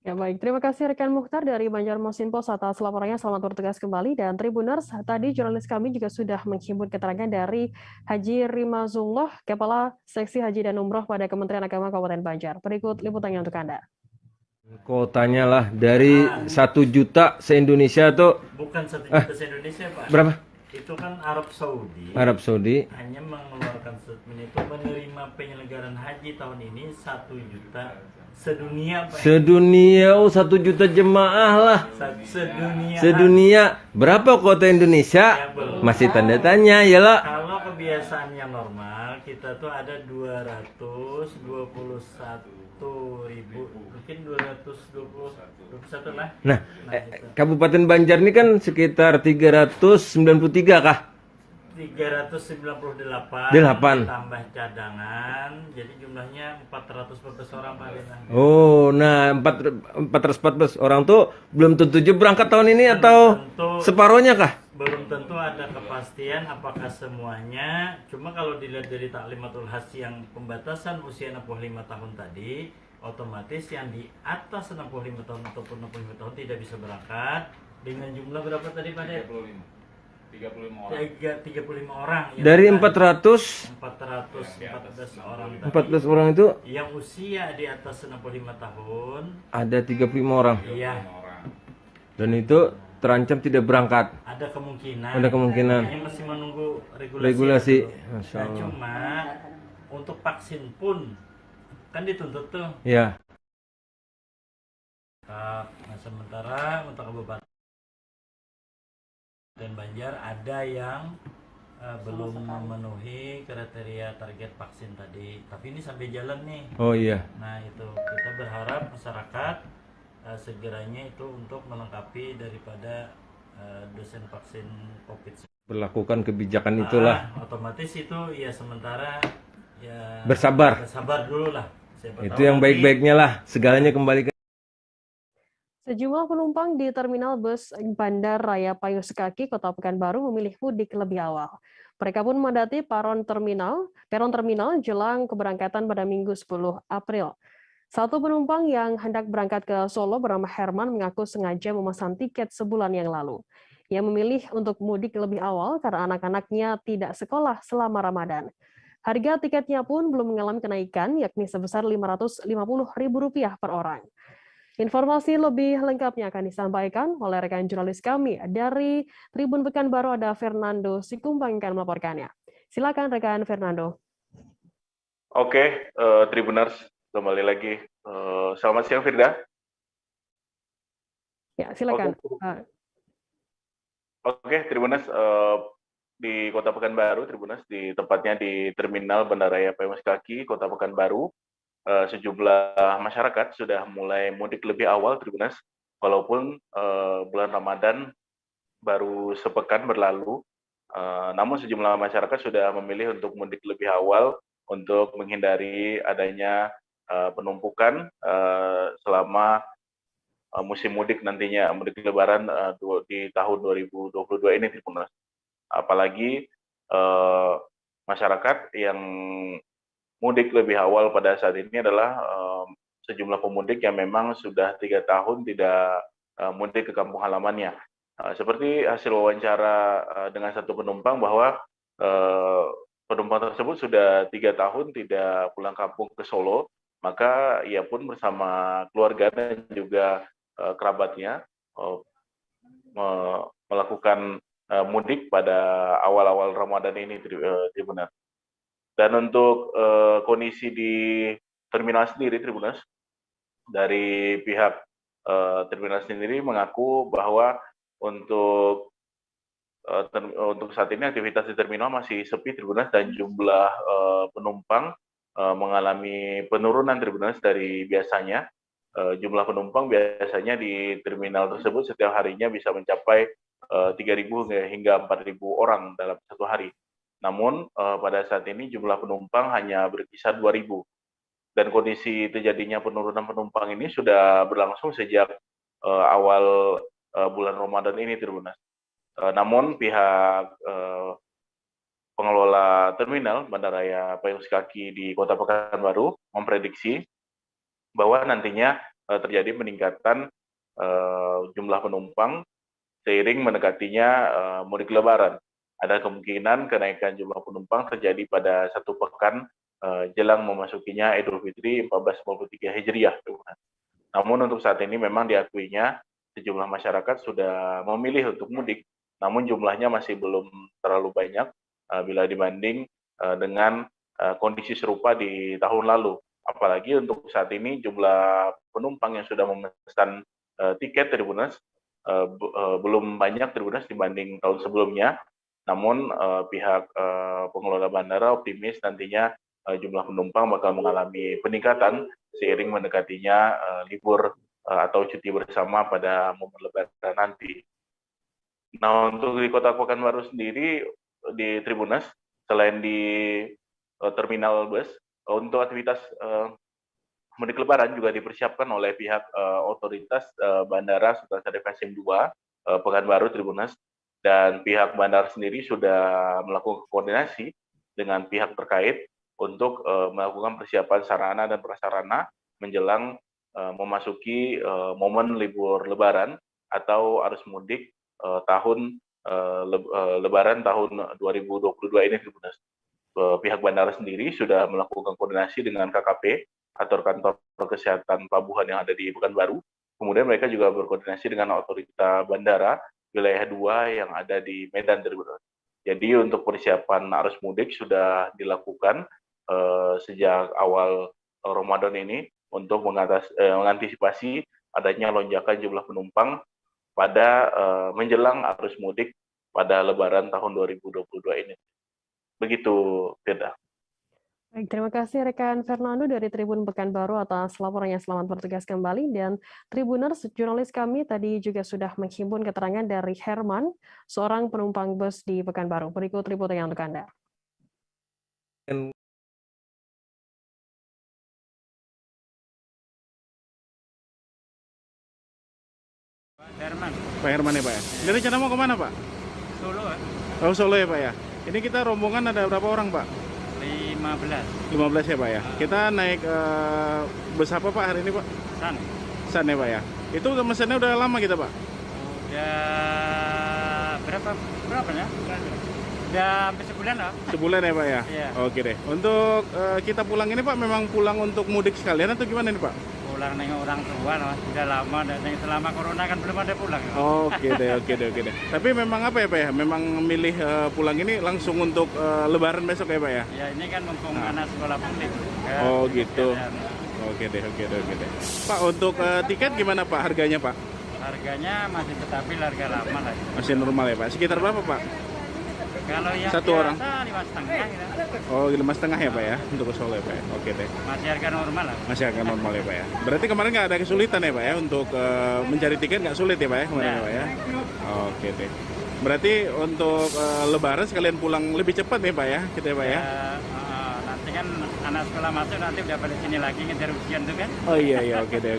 Ya baik, terima kasih rekan Mukhtar dari Banjarmasin Post atas laporannya. Selamat bertugas kembali. Dan Tribuners, tadi jurnalis kami juga sudah menghimpun keterangan dari Haji Rimazullah, Kepala Seksi Haji dan Umroh pada Kementerian Agama Kabupaten Banjar. Berikut liputannya untuk Anda. Kotanya lah dari 1 juta se-Indonesia tuh. Bukan 1 juta se-Indonesia, Pak. Berapa? Itu kan Arab Saudi. Arab Saudi. Hanya mengeluarkan statement itu menerima penyelenggaraan haji tahun ini 1 juta sedunia, Pak. Sedunia, 1 juta jemaah lah. Sedunia. Sedunia. Berapa kota Indonesia? Ya, masih tanda tanya ya lah. Kalau kebiasaannya normal, kita tuh ada 221.000, mungkin 221 lah. Nah, Kabupaten Banjar ini kan sekitar 393 kah? 398 8. tambah cadangan, jadi jumlahnya 414 orang, Pak Lina. Oh, nah 414 orang tuh belum tentu juga berangkat tahun ini atau separohnya kah? Belum tentu ada kepastian apakah semuanya. Cuma kalau dilihat dari Taklimatul Hajj yang pembatasan usia 65 tahun tadi, otomatis yang di atas 65 tahun ataupun 65 tahun tidak bisa berangkat dengan jumlah berapa tadi Pak Dek? 35 orang. Dari 414 orang tadi, 14 orang itu yang usia di atas 65 tahun ada 35 orang. Iya. Dan itu terancam tidak berangkat. Ada kemungkinan. Ada kemungkinan. Hanya masih menunggu regulasi. Masya Allah. Nah, cuma untuk vaksin pun kan dituntut tuh. Iya. Nah, sementara untuk Kabupaten Banjar ada yang belum memenuhi kriteria target vaksin tadi. Tapi ini sampai jalan nih. Oh iya. Nah itu kita berharap masyarakat segeranya itu untuk melengkapi daripada dosen vaksin COVID. Berlakukan kebijakan itulah. Otomatis itu ya sementara ya bersabar dulu lah. Itu yang baik-baiknya lah, segalanya kembali ke. Sejumlah penumpang di terminal bus Bandar Raya Payuskaki, Kota Pekanbaru memilih mudik lebih awal. Mereka pun memadati peron terminal jelang keberangkatan pada Minggu 10 April. Satu penumpang yang hendak berangkat ke Solo bernama Herman mengaku sengaja memesan tiket sebulan yang lalu. Ia memilih untuk mudik lebih awal karena anak-anaknya tidak sekolah selama Ramadan. Harga tiketnya pun belum mengalami kenaikan, yakni sebesar Rp550.000 per orang. Informasi lebih lengkapnya akan disampaikan oleh rekan jurnalis kami dari Tribun Pekanbaru, ada Fernando Sikumbang yang akan melaporkannya. Silakan rekan Fernando. Oke, Tribuners, kembali lagi. Selamat siang, Firda. Ya, silakan. Oke, Tribuners, di Kota Pekanbaru, Tribuners, di tepatnya di Terminal Bandaraya Payuskaki, Kota Pekanbaru, sejumlah masyarakat sudah mulai mudik lebih awal, Tribuners, walaupun bulan Ramadan baru sepekan berlalu, namun sejumlah masyarakat sudah memilih untuk mudik lebih awal untuk menghindari adanya penumpukan selama musim mudik nantinya, mudik Lebaran di tahun 2022 ini, Tribuners. Apalagi masyarakat yang mudik lebih awal pada saat ini adalah sejumlah pemudik yang memang sudah 3 tahun tidak mudik ke kampung halamannya. Seperti hasil wawancara dengan satu penumpang bahwa penumpang tersebut sudah 3 tahun tidak pulang kampung ke Solo, maka ia pun bersama keluarga dan juga kerabatnya melakukan mudik pada awal-awal Ramadan ini, Tribuners. Dan untuk kondisi di terminal sendiri, Tribuners, dari pihak terminal sendiri mengaku bahwa untuk saat ini aktivitas di terminal masih sepi, Tribuners, dan jumlah penumpang mengalami penurunan, Tribuners, dari biasanya. Jumlah penumpang biasanya di terminal tersebut setiap harinya bisa mencapai 3.000 hingga 4.000 orang dalam satu hari. Namun pada saat ini jumlah penumpang hanya berkisar 2.000. Dan kondisi terjadinya penurunan penumpang ini sudah berlangsung sejak awal bulan Ramadan ini, Tribuners. Namun pihak pengelola terminal Bandaraya Payuskaki di Kota Pekanbaru memprediksi bahwa nantinya terjadi peningkatan jumlah penumpang seiring mendekatinya mudik lebaran. Ada kemungkinan kenaikan jumlah penumpang terjadi pada 1 pekan jelang memasukinya Idul Fitri 1443 Hijriah. Namun untuk saat ini memang diakuinya sejumlah masyarakat sudah memilih untuk mudik, namun jumlahnya masih belum terlalu banyak bila dibanding dengan kondisi serupa di tahun lalu. Apalagi untuk saat ini jumlah penumpang yang sudah memesan tiket Tribuners belum banyak Tribuners dibanding tahun sebelumnya. Namun pihak pengelola bandara optimis nantinya jumlah penumpang bakal mengalami peningkatan seiring mendekatinya libur atau cuti bersama pada momen Lebaran nanti. Nah, untuk di Kota Pekanbaru sendiri di Tribuners, selain di terminal bus, untuk aktivitas mudik Lebaran juga dipersiapkan oleh pihak otoritas Bandara Sultan Syarif Hasim II Pekanbaru Tribuners, dan pihak bandara sendiri sudah melakukan koordinasi dengan pihak terkait untuk melakukan persiapan sarana dan prasarana menjelang memasuki momen libur Lebaran atau arus mudik tahun Lebaran tahun 2022 ini. Pihak bandara sendiri sudah melakukan koordinasi dengan KKP atau kantor kesehatan pelabuhan yang ada di Pekanbaru. Kemudian mereka juga berkoordinasi dengan otoritas bandara wilayah 2 yang ada di Medan. Jadi untuk persiapan arus mudik sudah dilakukan sejak awal Ramadan ini untuk mengantisipasi adanya lonjakan jumlah penumpang pada menjelang arus mudik pada Lebaran tahun 2022 ini. Begitu, Firda. Baik, terima kasih rekan Fernando dari Tribun Pekanbaru atas laporannya. Selamat bertugas kembali. Dan Tribuners, jurnalis kami tadi juga sudah menghimpun keterangan dari Herman, seorang penumpang bus di Pekanbaru. Berikut liputannya untuk Anda. Herman. Pak Herman ya Pak ya? Ini rencana mau kemana Pak? Solo ya? Oh Solo ya Pak ya? Ini kita rombongan ada berapa orang Pak? 15 ya Pak ya? Kita naik bus apa Pak hari ini Pak? San. San ya Pak ya? Itu mesennya udah lama kita Pak? Udah berapa ya? Udah hampir sebulan lah. Sebulan ya Pak ya? Iya. Oke deh. Untuk kita pulang ini Pak memang pulang untuk mudik sekalian atau gimana nih Pak? Pulang nengok orang tua lah, sudah lama dan selama corona kan belum ada pulang. Oke deh. Tapi memang apa ya Pak ya? Memang memilih pulang ini langsung untuk Lebaran besok ya Pak ya? Ya ini kan mumpung anak sekolah mudik. Oh gitu. Oke deh. Pak untuk tiket gimana Pak harganya Pak? Harganya masih stabil, harga lama lah. Masih normal ya Pak? Sekitar berapa Pak? Kalau yang satu orang? 5,5 gitu. Oh 5,5 ya Pak ya? Untuk ke Solo ya Pak ya? Oke deh. Masih harga normal lah. Masih harga normal ya Pak ya? Berarti kemarin nggak ada kesulitan ya Pak ya? Untuk mencari tiket nggak sulit ya Pak ya? Kemarin ya Pak ya? Oke deh. Berarti untuk Lebaran sekalian pulang lebih cepat nih Pak ya? Kita ya Pak ya? Nanti kan anak sekolah masuk nanti udah balik sini lagi ngejar ujian tuh kan? Oh iya oke deh.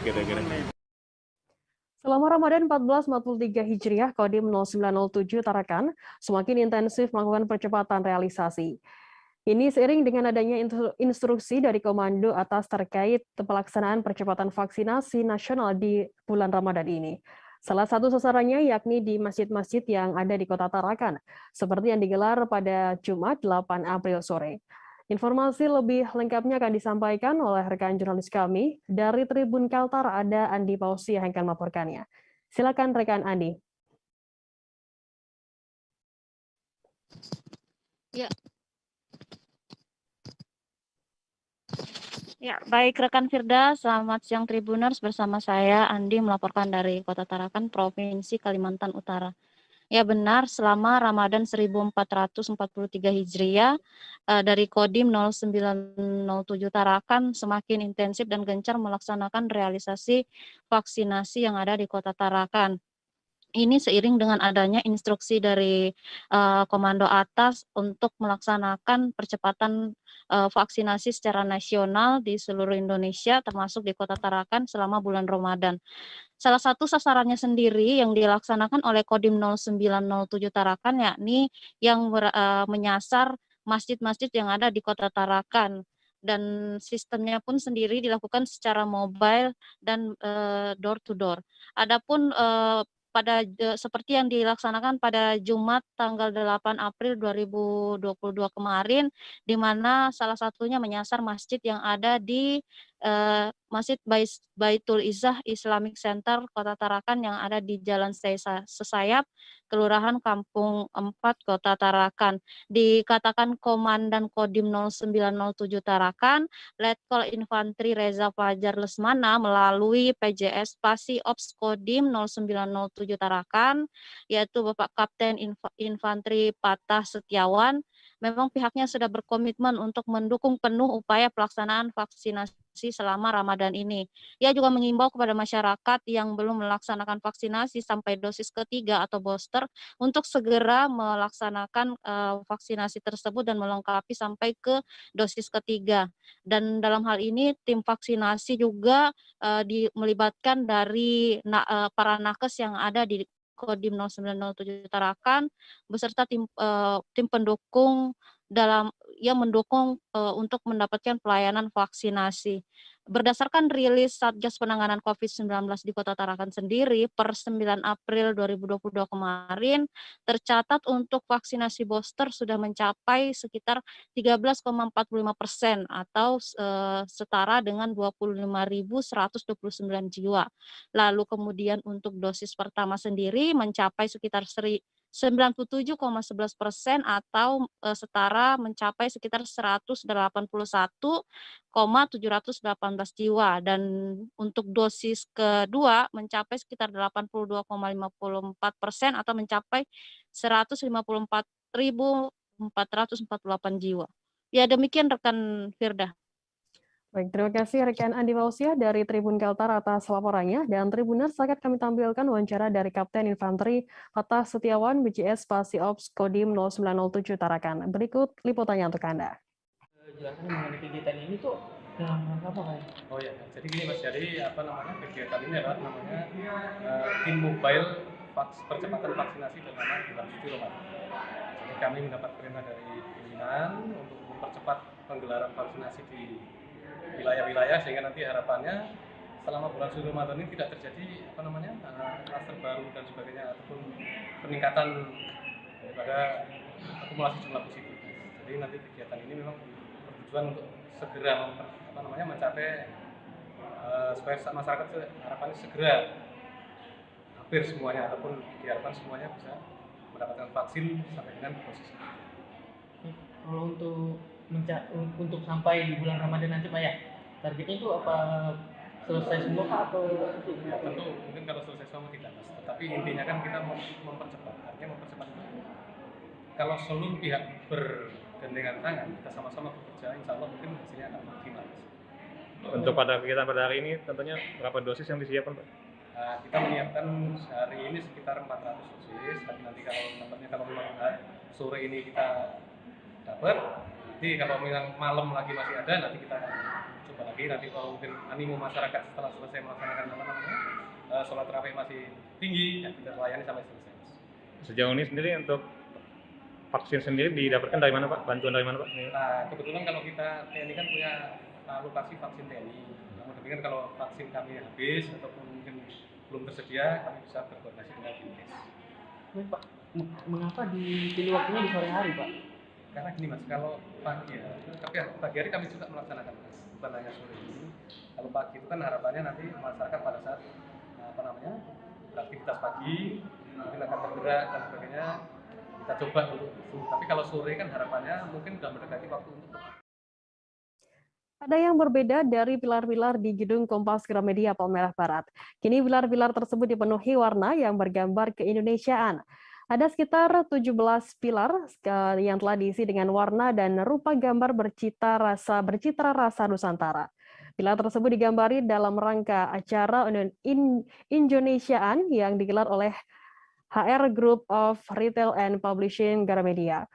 Selama Ramadan 1443 Hijriah, Kodim 0907 Tarakan semakin intensif melakukan percepatan realisasi. Ini seiring dengan adanya instruksi dari Komando Atas terkait pelaksanaan percepatan vaksinasi nasional di bulan Ramadan ini. Salah satu sasarannya yakni di masjid-masjid yang ada di Kota Tarakan, seperti yang digelar pada Jumat 8 April sore. Informasi lebih lengkapnya akan disampaikan oleh rekan jurnalis kami dari Tribun Kaltar, ada Andi Pausi yang akan melaporkannya. Silakan rekan Andi. Ya, baik rekan Firda, selamat siang Tribuners, bersama saya Andi melaporkan dari Kota Tarakan, Provinsi Kalimantan Utara. Ya benar, selama Ramadan 1443 Hijriah dari Kodim 0907 Tarakan semakin intensif dan gencar melaksanakan realisasi vaksinasi yang ada di Kota Tarakan. Ini seiring dengan adanya instruksi dari Komando Atas untuk melaksanakan percepatan vaksinasi secara nasional di seluruh Indonesia, termasuk di Kota Tarakan selama bulan Ramadan. Salah satu sasarannya sendiri yang dilaksanakan oleh Kodim 0907 Tarakan, yakni yang menyasar masjid-masjid yang ada di Kota Tarakan. dan sistemnya pun sendiri dilakukan secara mobile dan door to door. Adapun seperti yang dilaksanakan pada Jumat tanggal 8 April 2022 kemarin, di mana salah satunya menyasar masjid yang ada di Masjid Baitul Izzah Islamic Center Kota Tarakan yang ada di Jalan Sesayap, Kelurahan Kampung 4, Kota Tarakan. Dikatakan Komandan Kodim 0907 Tarakan, Letkol Infantri Reza Fajar Lesmana melalui PJS Pasi Ops Kodim 0907 Tarakan, yaitu Bapak Kapten Infantri Patah Setiawan, memang pihaknya sudah berkomitmen untuk mendukung penuh upaya pelaksanaan vaksinasi selama Ramadan ini. Ia juga mengimbau kepada masyarakat yang belum melaksanakan vaksinasi sampai dosis ketiga atau booster untuk segera melaksanakan vaksinasi tersebut dan melengkapi sampai ke dosis ketiga. Dan dalam hal ini tim vaksinasi juga melibatkan dari para nakes yang ada di Kodim 0907 Tarakan beserta tim pendukung yang mendukung untuk mendapatkan pelayanan vaksinasi. Berdasarkan rilis Satgas Penanganan COVID-19 di Kota Tarakan sendiri per 9 April 2022 kemarin, tercatat untuk vaksinasi booster sudah mencapai sekitar 13,45% atau setara dengan 25.129 jiwa. Lalu kemudian untuk dosis pertama sendiri mencapai sekitar 97,11% atau setara mencapai sekitar 181,718 jiwa, dan untuk dosis kedua mencapai sekitar 82,54% atau mencapai 154.448 jiwa. Ya, demikian rekan Firda. Baik, terima kasih rekan Andi Mausia dari Tribun Kaltar atas laporannya, dan Tribuners akan kami tampilkan wawancara dari Kapten Infanteri Patah Setiawan BCS Pasi Ops Kodim 0907 Tarakan. Berikut liputannya untuk Anda. Jelaskan mengenai kegiatan ini tuh dalam rangka apa, Pak? Oh ya, jadi gini Mas, jadi kegiatan ini adalah namanya tim mobile percepatan vaksinasi bernama bulan suci Ramadan. Jadi kami mendapat perintah dari pimpinan untuk mempercepat penggelaran vaksinasi di wilayah-wilayah sehingga nanti harapannya selama bulan suci Ramadan ini tidak terjadi klaster baru dan sebagainya ataupun peningkatan daripada akumulasi jumlah positif. Jadi nanti kegiatan ini memang bertujuan untuk segera mencapai supaya masyarakat harapannya segera hampir semuanya ataupun diharapkan semuanya bisa mendapatkan vaksin sampai dengan dosis. Kalau untuk sampai di bulan Ramadan nanti, Pak ya, targetnya itu apa selesai semua, Pak, atau ya, tentu mungkin kalau selesai semua tidak, Mas. Tetapi intinya kan kita mempercepat. Artinya mempercepat itu kalau seluruh pihak bergandengan tangan, kita sama-sama bekerja, insya Allah mungkin hasilnya akan maksimal. Untuk pada kegiatan pada hari ini tentunya berapa dosis yang disiapkan, Pak? Kita menyiapkan hari ini sekitar 400 dosis, tapi nanti kalau memang sore ini kita dapat, nanti kalau memang malam lagi masih ada, nanti kita coba lagi. Nanti kalau mungkin animo masyarakat setelah selesai melaksanakan sholat tarawih masih tinggi, ya kita layani sampai selesai. Sejauh ini sendiri untuk vaksin sendiri didapatkan dari mana, Pak? Bantuan dari mana, Pak? Nah, kebetulan kalau kita TNI kan punya alokasi vaksin TNI. Namun demikian kalau vaksin kami habis ataupun mungkin belum tersedia, kami bisa berkoordinasi dengan Dinkes. Pak, mengapa dipilih waktunya di sore hari, Pak? Karena gini, Mas, kalau pagi ya, tapi pagi hari kami juga melaksanakan, Mas, bukan hanya sore ini. Kalau pagi itu kan harapannya nanti masyarakat pada saat beraktivitas pagi, mungkin akan bergerak dan sebagainya, kita coba untuk itu. Tapi kalau sore kan harapannya mungkin sudah mendekati waktu untuk. Ada yang berbeda dari pilar-pilar di gedung Kompas Gramedia Palmerah Barat. Kini pilar-pilar tersebut dipenuhi warna yang bergambar keindonesiaan. Ada sekitar 17 pilar yang telah diisi dengan warna dan rupa gambar bercita rasa Nusantara. Pilar tersebut digambari dalam rangka acara Indonesiaan yang digelar oleh HR Group of Retail and Publishing Gramedia.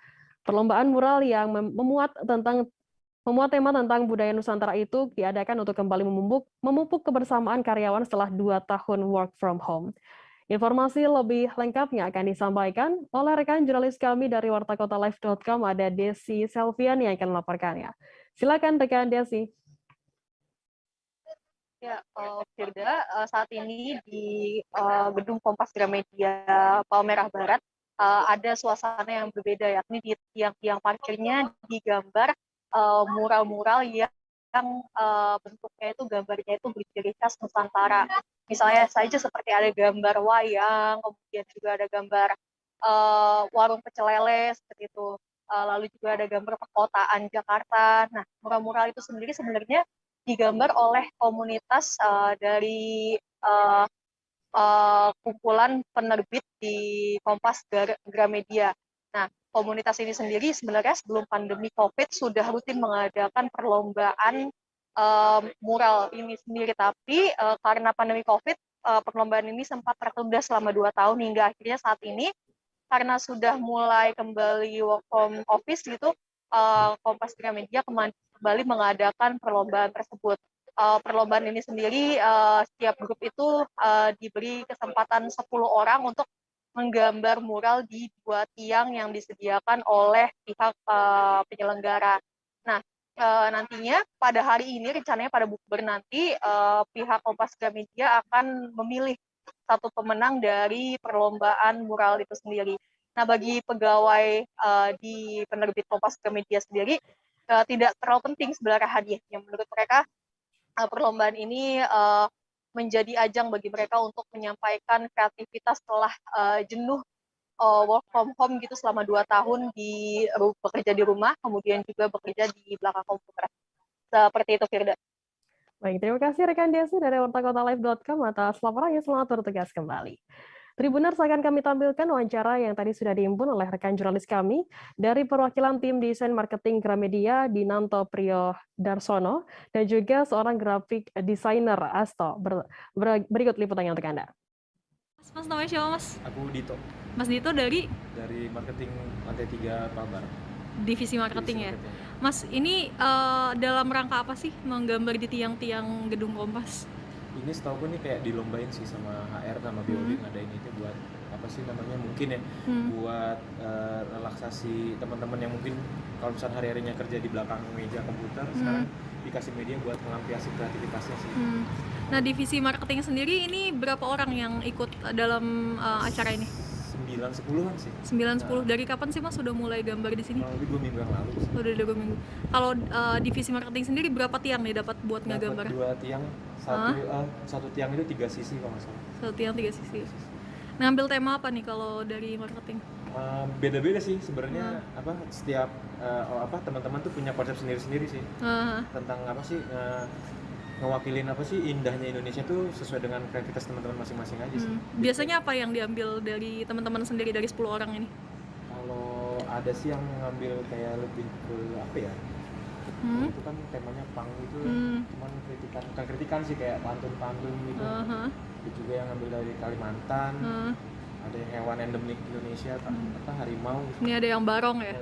Perlombaan mural yang memuat tema tentang budaya Nusantara itu diadakan untuk kembali memupuk kebersamaan karyawan setelah 2 tahun work from home. Informasi lebih lengkapnya akan disampaikan oleh rekan jurnalis kami dari wartakotalive.com, ada Desi Selvian yang akan melaporkannya. Silakan rekan Desi. Ya, Firda, saat ini di gedung Kompas Gramedia Palmerah Barat ada suasana yang berbeda, yakni di tiang-tiang parkirnya digambar mural-mural yang bentuknya itu gambarnya itu berciri khas Nusantara. Misalnya saja seperti ada gambar wayang, kemudian juga ada gambar warung pecel lele seperti itu. Lalu juga ada gambar perkotaan Jakarta. Nah, mural-mural itu sendiri sebenarnya digambar oleh komunitas dari kumpulan penerbit di Kompas Gramedia. Nah, komunitas ini sendiri sebenarnya sebelum pandemi COVID sudah rutin mengadakan perlombaan mural ini sendiri, tapi karena pandemi COVID, perlombaan ini sempat tertunda selama 2 tahun hingga akhirnya saat ini karena sudah mulai kembali work from office gitu, Kompas Gramedia kembali mengadakan perlombaan tersebut. Perlombaan ini sendiri setiap grup itu diberi kesempatan 10 orang untuk menggambar mural di 2 tiang yang disediakan oleh pihak penyelenggara. Nah, nantinya pada hari ini rencananya pada bukber nanti pihak Kompas Gramedia akan memilih satu pemenang dari perlombaan mural itu sendiri. Nah, bagi pegawai di penerbit Kompas Gramedia sendiri tidak terlalu penting sebenarnya hadiahnya. Menurut mereka perlombaan ini menjadi ajang bagi mereka untuk menyampaikan kreativitas setelah jenuh work from home gitu selama 2 tahun bekerja di rumah, kemudian juga bekerja di belakang komputer. Seperti itu, Firda. Baik, terima kasih rekan Desi dari wartakotalive.com atas laporannya. Selamat bertugas kembali. Tribuners, akan kami tampilkan wawancara yang tadi sudah diimpun oleh rekan jurnalis kami dari perwakilan tim desain marketing Gramedia, Dinanto Priyo Darsono, dan juga seorang grafik desainer Asto. Berikut liputannya untuk Anda. Mas, namanya siapa, Mas? Aku Dito. Mas Dito dari marketing lantai 3 Palbar. Divisi marketing ya. Mas, ini dalam rangka apa sih menggambar di tiang-tiang gedung Kompas? Ini setahu gue nih kayak dilombain sih sama HR sama BOD ngadain ini buat apa sih namanya mungkin ya buat relaksasi teman-teman yang mungkin kalau misalnya hari-harinya kerja di belakang meja komputer sekarang dikasih media buat melampiaskan kreativitasnya sih. Nah, divisi marketing sendiri ini berapa orang yang ikut dalam acara ini? 9-10an sih. 9-10. Dari kapan sih Mas sudah mulai gambar di sini? Lebih 2 minggu yang lalu. Udah 2 minggu. Kalau divisi marketing sendiri berapa tiang nih dapat buat ngegambar? 2 tiang, satu tiang itu 3 sisi kalau nggak salah. 1 tiang 3 sisi. Ngambil tema apa nih kalau dari marketing? Beda-beda sih sebenarnya setiap teman-teman tuh punya konsep sendiri-sendiri sih. Tentang apa sih ngewakilin apa sih indahnya Indonesia tuh sesuai dengan kreativitas teman-teman masing-masing aja sih. Biasanya apa yang diambil dari teman-teman sendiri dari 10 orang ini? Kalau ada sih yang ngambil kayak lebih ke apa ya? Itu kan temanya punk itu, cuman kritikan sih kayak pantun-pantun gitu. Itu juga yang ngambil dari Kalimantan. Ada yang hewan endemik Indonesia, harimau. Ini ada yang barong ya?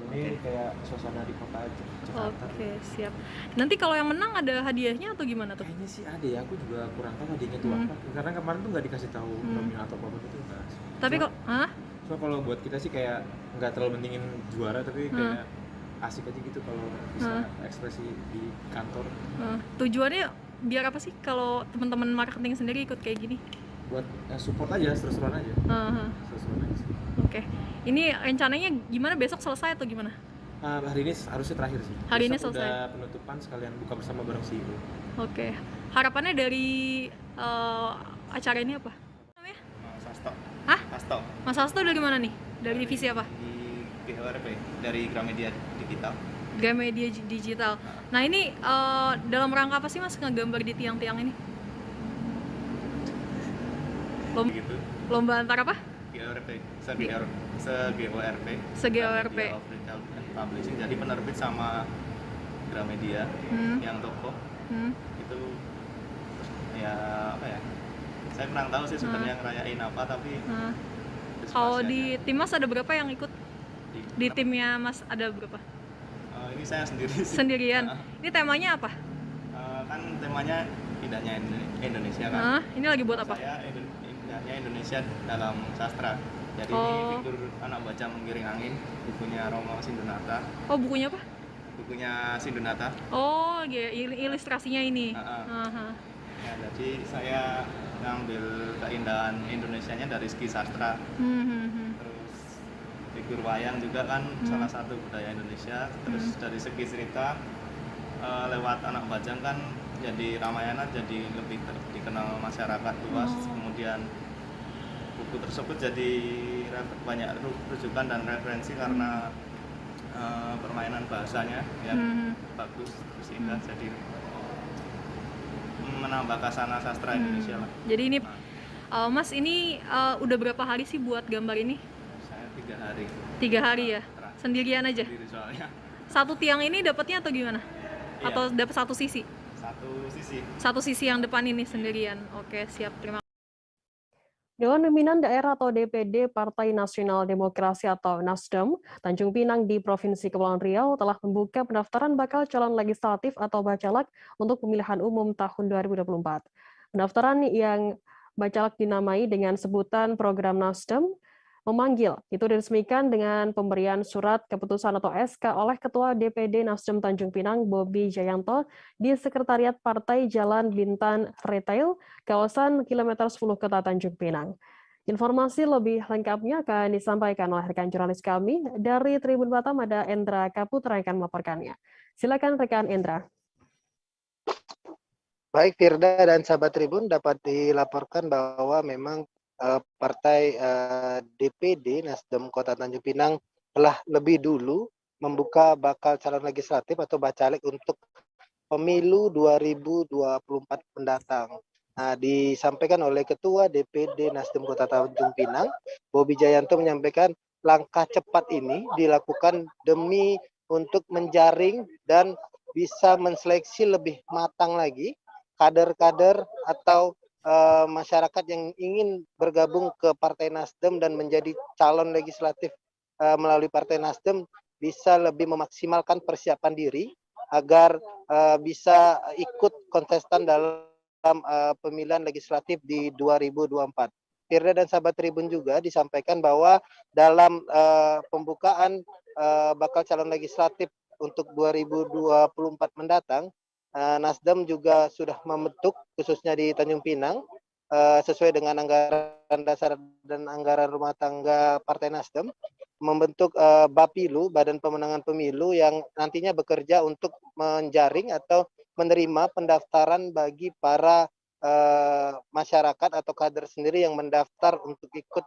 Ini kayak suasana di kota Jakarta. Oke, siap. Nanti kalau yang menang ada hadiahnya atau gimana tuh? Kayaknya sih ada ya, aku juga kurang tahu hadiahnya tuh apa. Karena kemarin tuh nggak dikasih tahu nominal atau apa gitu. Tapi kok, so kalau buat kita sih kayak nggak terlalu pentingin juara, tapi kayak asik aja gitu kalau bisa ekspresi di kantor. Tujuannya biar apa sih kalau teman-teman marketing sendiri ikut kayak gini? Buat support aja, seru-seruan aja. Seru-seruan aja sih. Oke. Ini rencananya gimana, besok selesai atau gimana? Hari ini harusnya terakhir sih. Hari besok ini selesai. Udah penutupan sekalian buka bersama bareng CEO. Oke. Harapannya dari acara ini apa? Namanya? Mas Hasto. Hah? Hasto. Mas Hasto dari mana nih? Dari divisi apa? Di GORP, dari Gramedia Digital. Gramedia Digital. Nah, ini dalam rangka apa sih Mas ngegambar di tiang-tiang ini? Lomba antar apa? GORP, se-GORP. Se-GORP. Publishing, jadi penerbit sama Gramedia yang toko itu ya apa ya? Saya kurang tahu sih sebenarnya ngerayain apa, tapi kalau di Timmas ada berapa yang ikut? Di timnya Mas ada berapa? Ini saya sendiri sih. Sendirian. Ini temanya apa? Kan temanya indahnya Indonesia kan. Ini lagi buat apa? Saya indahnya Indonesia dalam sastra. Jadi ini figur anak baca menggiring angin, bukunya Romo Sindonata. Oh, bukunya apa? bukunya Sindunata. Oh, ya, ilustrasinya ini. Ya, jadi saya ngambil keindahan Indonesianya dari segi sastra. Terus figur wayang juga kan salah satu budaya Indonesia. Terus dari segi cerita lewat Anak Bajang kan jadi Ramayana jadi lebih dikenal masyarakat luas. Kemudian buku tersebut jadi banyak rujukan dan referensi karena permainan bahasanya yang bagus, terus indah, jadi menambah kasana sastra Indonesia lah. Jadi ini Mas ini udah berapa hari sih buat gambar ini? Saya 3 hari. 3 hari ya? Sendirian aja? Sendiri soalnya. Satu tiang ini dapatnya atau gimana? Iya. Atau dapat satu sisi? Satu sisi yang depan ini sendirian. Oke, siap, terima kasih. Dewan Pimpinan Daerah atau DPD Partai Nasional Demokrasi atau Nasdem Tanjung Pinang di Provinsi Kepulauan Riau telah membuka pendaftaran bakal calon legislatif atau bacalek untuk pemilihan umum tahun 2024. Pendaftaran yang bacalek dinamai dengan sebutan program Nasdem memanggil itu diresmikan dengan pemberian surat keputusan atau SK oleh Ketua DPD Nasdem Tanjung Pinang Bobi Jayanto di Sekretariat Partai Jalan Bintan Retail, kawasan kilometer 10 Kota Tanjung Pinang. Informasi lebih lengkapnya akan disampaikan oleh rekan jurnalis kami dari Tribun Batam, ada Endra Kaputra yang akan melaporkannya. Silakan rekan Endra. Baik, Firda dan sahabat Tribun, dapat dilaporkan bahwa memang Partai DPD Nasdem Kota Tanjung Pinang telah lebih dulu membuka bakal calon legislatif atau bacalek untuk pemilu 2024 mendatang. Nah, disampaikan oleh Ketua DPD Nasdem Kota Tanjung Pinang, Bobi Jayanto menyampaikan langkah cepat ini dilakukan demi untuk menjaring dan bisa menseleksi lebih matang lagi kader-kader atau masyarakat yang ingin bergabung ke Partai Nasdem dan menjadi calon legislatif melalui Partai Nasdem bisa lebih memaksimalkan persiapan diri agar bisa ikut kontestan dalam pemilihan legislatif di 2024. Firda dan sahabat Tribun juga disampaikan bahwa dalam pembukaan bakal calon legislatif untuk 2024 mendatang, Nasdem juga sudah membentuk khususnya di Tanjung Pinang sesuai dengan anggaran dasar dan anggaran rumah tangga Partai Nasdem membentuk Bapilu, Badan Pemenangan Pemilu, yang nantinya bekerja untuk menjaring atau menerima pendaftaran bagi para masyarakat atau kader sendiri yang mendaftar untuk ikut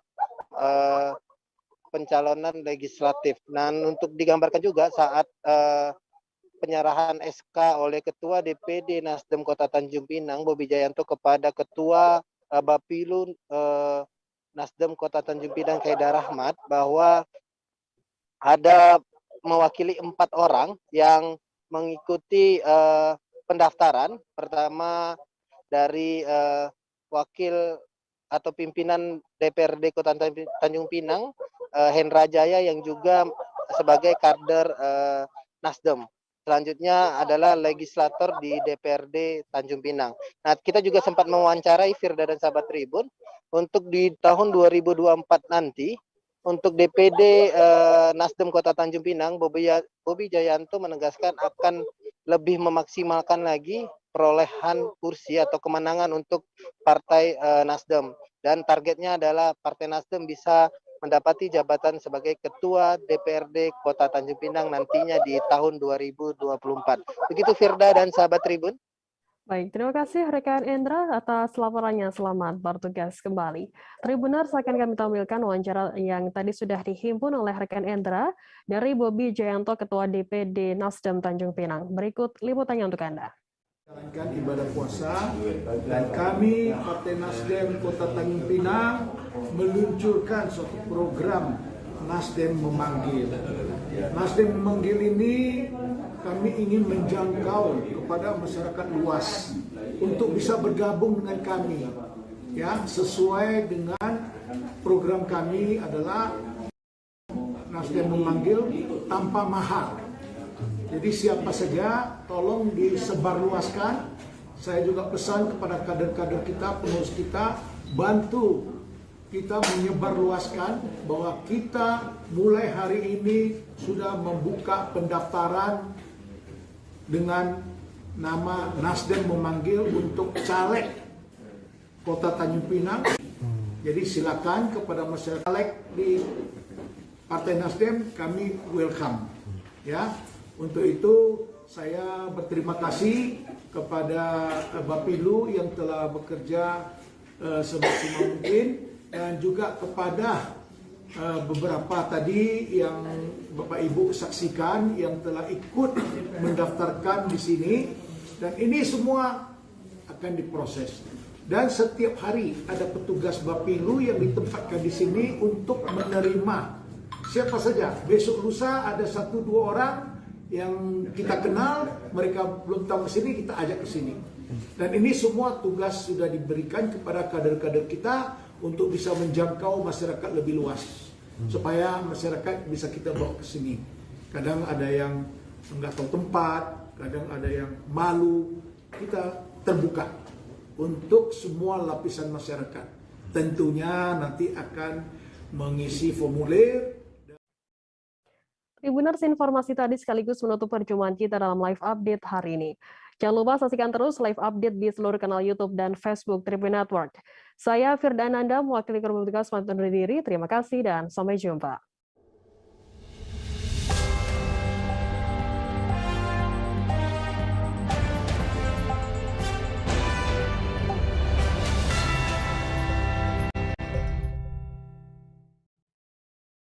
pencalonan legislatif. Nah, untuk digambarkan juga saat penyerahan SK oleh Ketua DPD Nasdem Kota Tanjung Pinang Bobi Jayanto kepada Ketua Bapilu Nasdem Kota Tanjung Pinang Khaidar Rahmat bahwa ada mewakili 4 orang yang mengikuti pendaftaran. Pertama dari wakil atau pimpinan DPRD Kota Tanjung Pinang Hendra Jaya yang juga sebagai kader Nasdem. Selanjutnya adalah legislator di DPRD Tanjung Pinang. Nah, kita juga sempat mewawancarai Firda dan sahabat Tribun untuk di tahun 2024 nanti untuk DPD Nasdem Kota Tanjung Pinang, Bobi Jayanto menegaskan akan lebih memaksimalkan lagi perolehan kursi atau kemenangan untuk Partai Nasdem, dan targetnya adalah Partai Nasdem bisa mendapati jabatan sebagai Ketua DPRD Kota Tanjung Pinang nantinya di tahun 2024. Begitu Firda dan sahabat Tribun. Baik, terima kasih rekan Endra atas laporannya. Selamat bertugas kembali. Tribuners, akan kami tampilkan wawancara yang tadi sudah dihimpun oleh rekan Endra dari Bobi Jayanto, Ketua DPD Nasdem Tanjung Pinang. Berikut liputannya untuk Anda. Jalankan ibadah puasa dan kami Partai Nasdem Kota Tanjung Pinang meluncurkan suatu program Nasdem Memanggil. Nasdem Memanggil ini kami ingin menjangkau kepada masyarakat luas untuk bisa bergabung dengan kami, ya, sesuai dengan program kami adalah Nasdem Memanggil tanpa mahar. Jadi siapa saja tolong disebarluaskan. Saya juga pesan kepada kader-kader kita, pengurus kita, bantu kita menyebarluaskan bahwa kita mulai hari ini sudah membuka pendaftaran dengan nama Nasdem memanggil untuk caleg Kota Tanjung Pinang. Jadi silakan kepada masyarakat caleg di Partai Nasdem, kami welcome. Ya, untuk itu saya berterima kasih kepada Bapilu yang telah bekerja semaksimal mungkin, dan juga kepada beberapa tadi yang Bapak Ibu saksikan yang telah ikut mendaftarkan di sini, dan ini semua akan diproses. Dan setiap hari ada petugas Bapilu yang ditempatkan di sini untuk menerima siapa saja. Besok lusa ada 1-2 orang yang kita kenal, mereka belum tahu ke sini, kita ajak ke sini. Dan ini semua tugas sudah diberikan kepada kader-kader kita untuk bisa menjangkau masyarakat lebih luas, supaya masyarakat bisa kita bawa ke sini. Kadang ada yang nggak tahu tempat, kadang ada yang malu. Kita terbuka untuk semua lapisan masyarakat. Tentunya nanti akan mengisi formulir. Tribuners, informasi tadi sekaligus menutup perjumpaan kita dalam live update hari ini. Jangan lupa saksikan terus live update di seluruh kanal YouTube dan Facebook Tribun Network. Saya Firda Ananda, mewakili kelompok tugas pantun diri. Terima kasih dan sampai jumpa.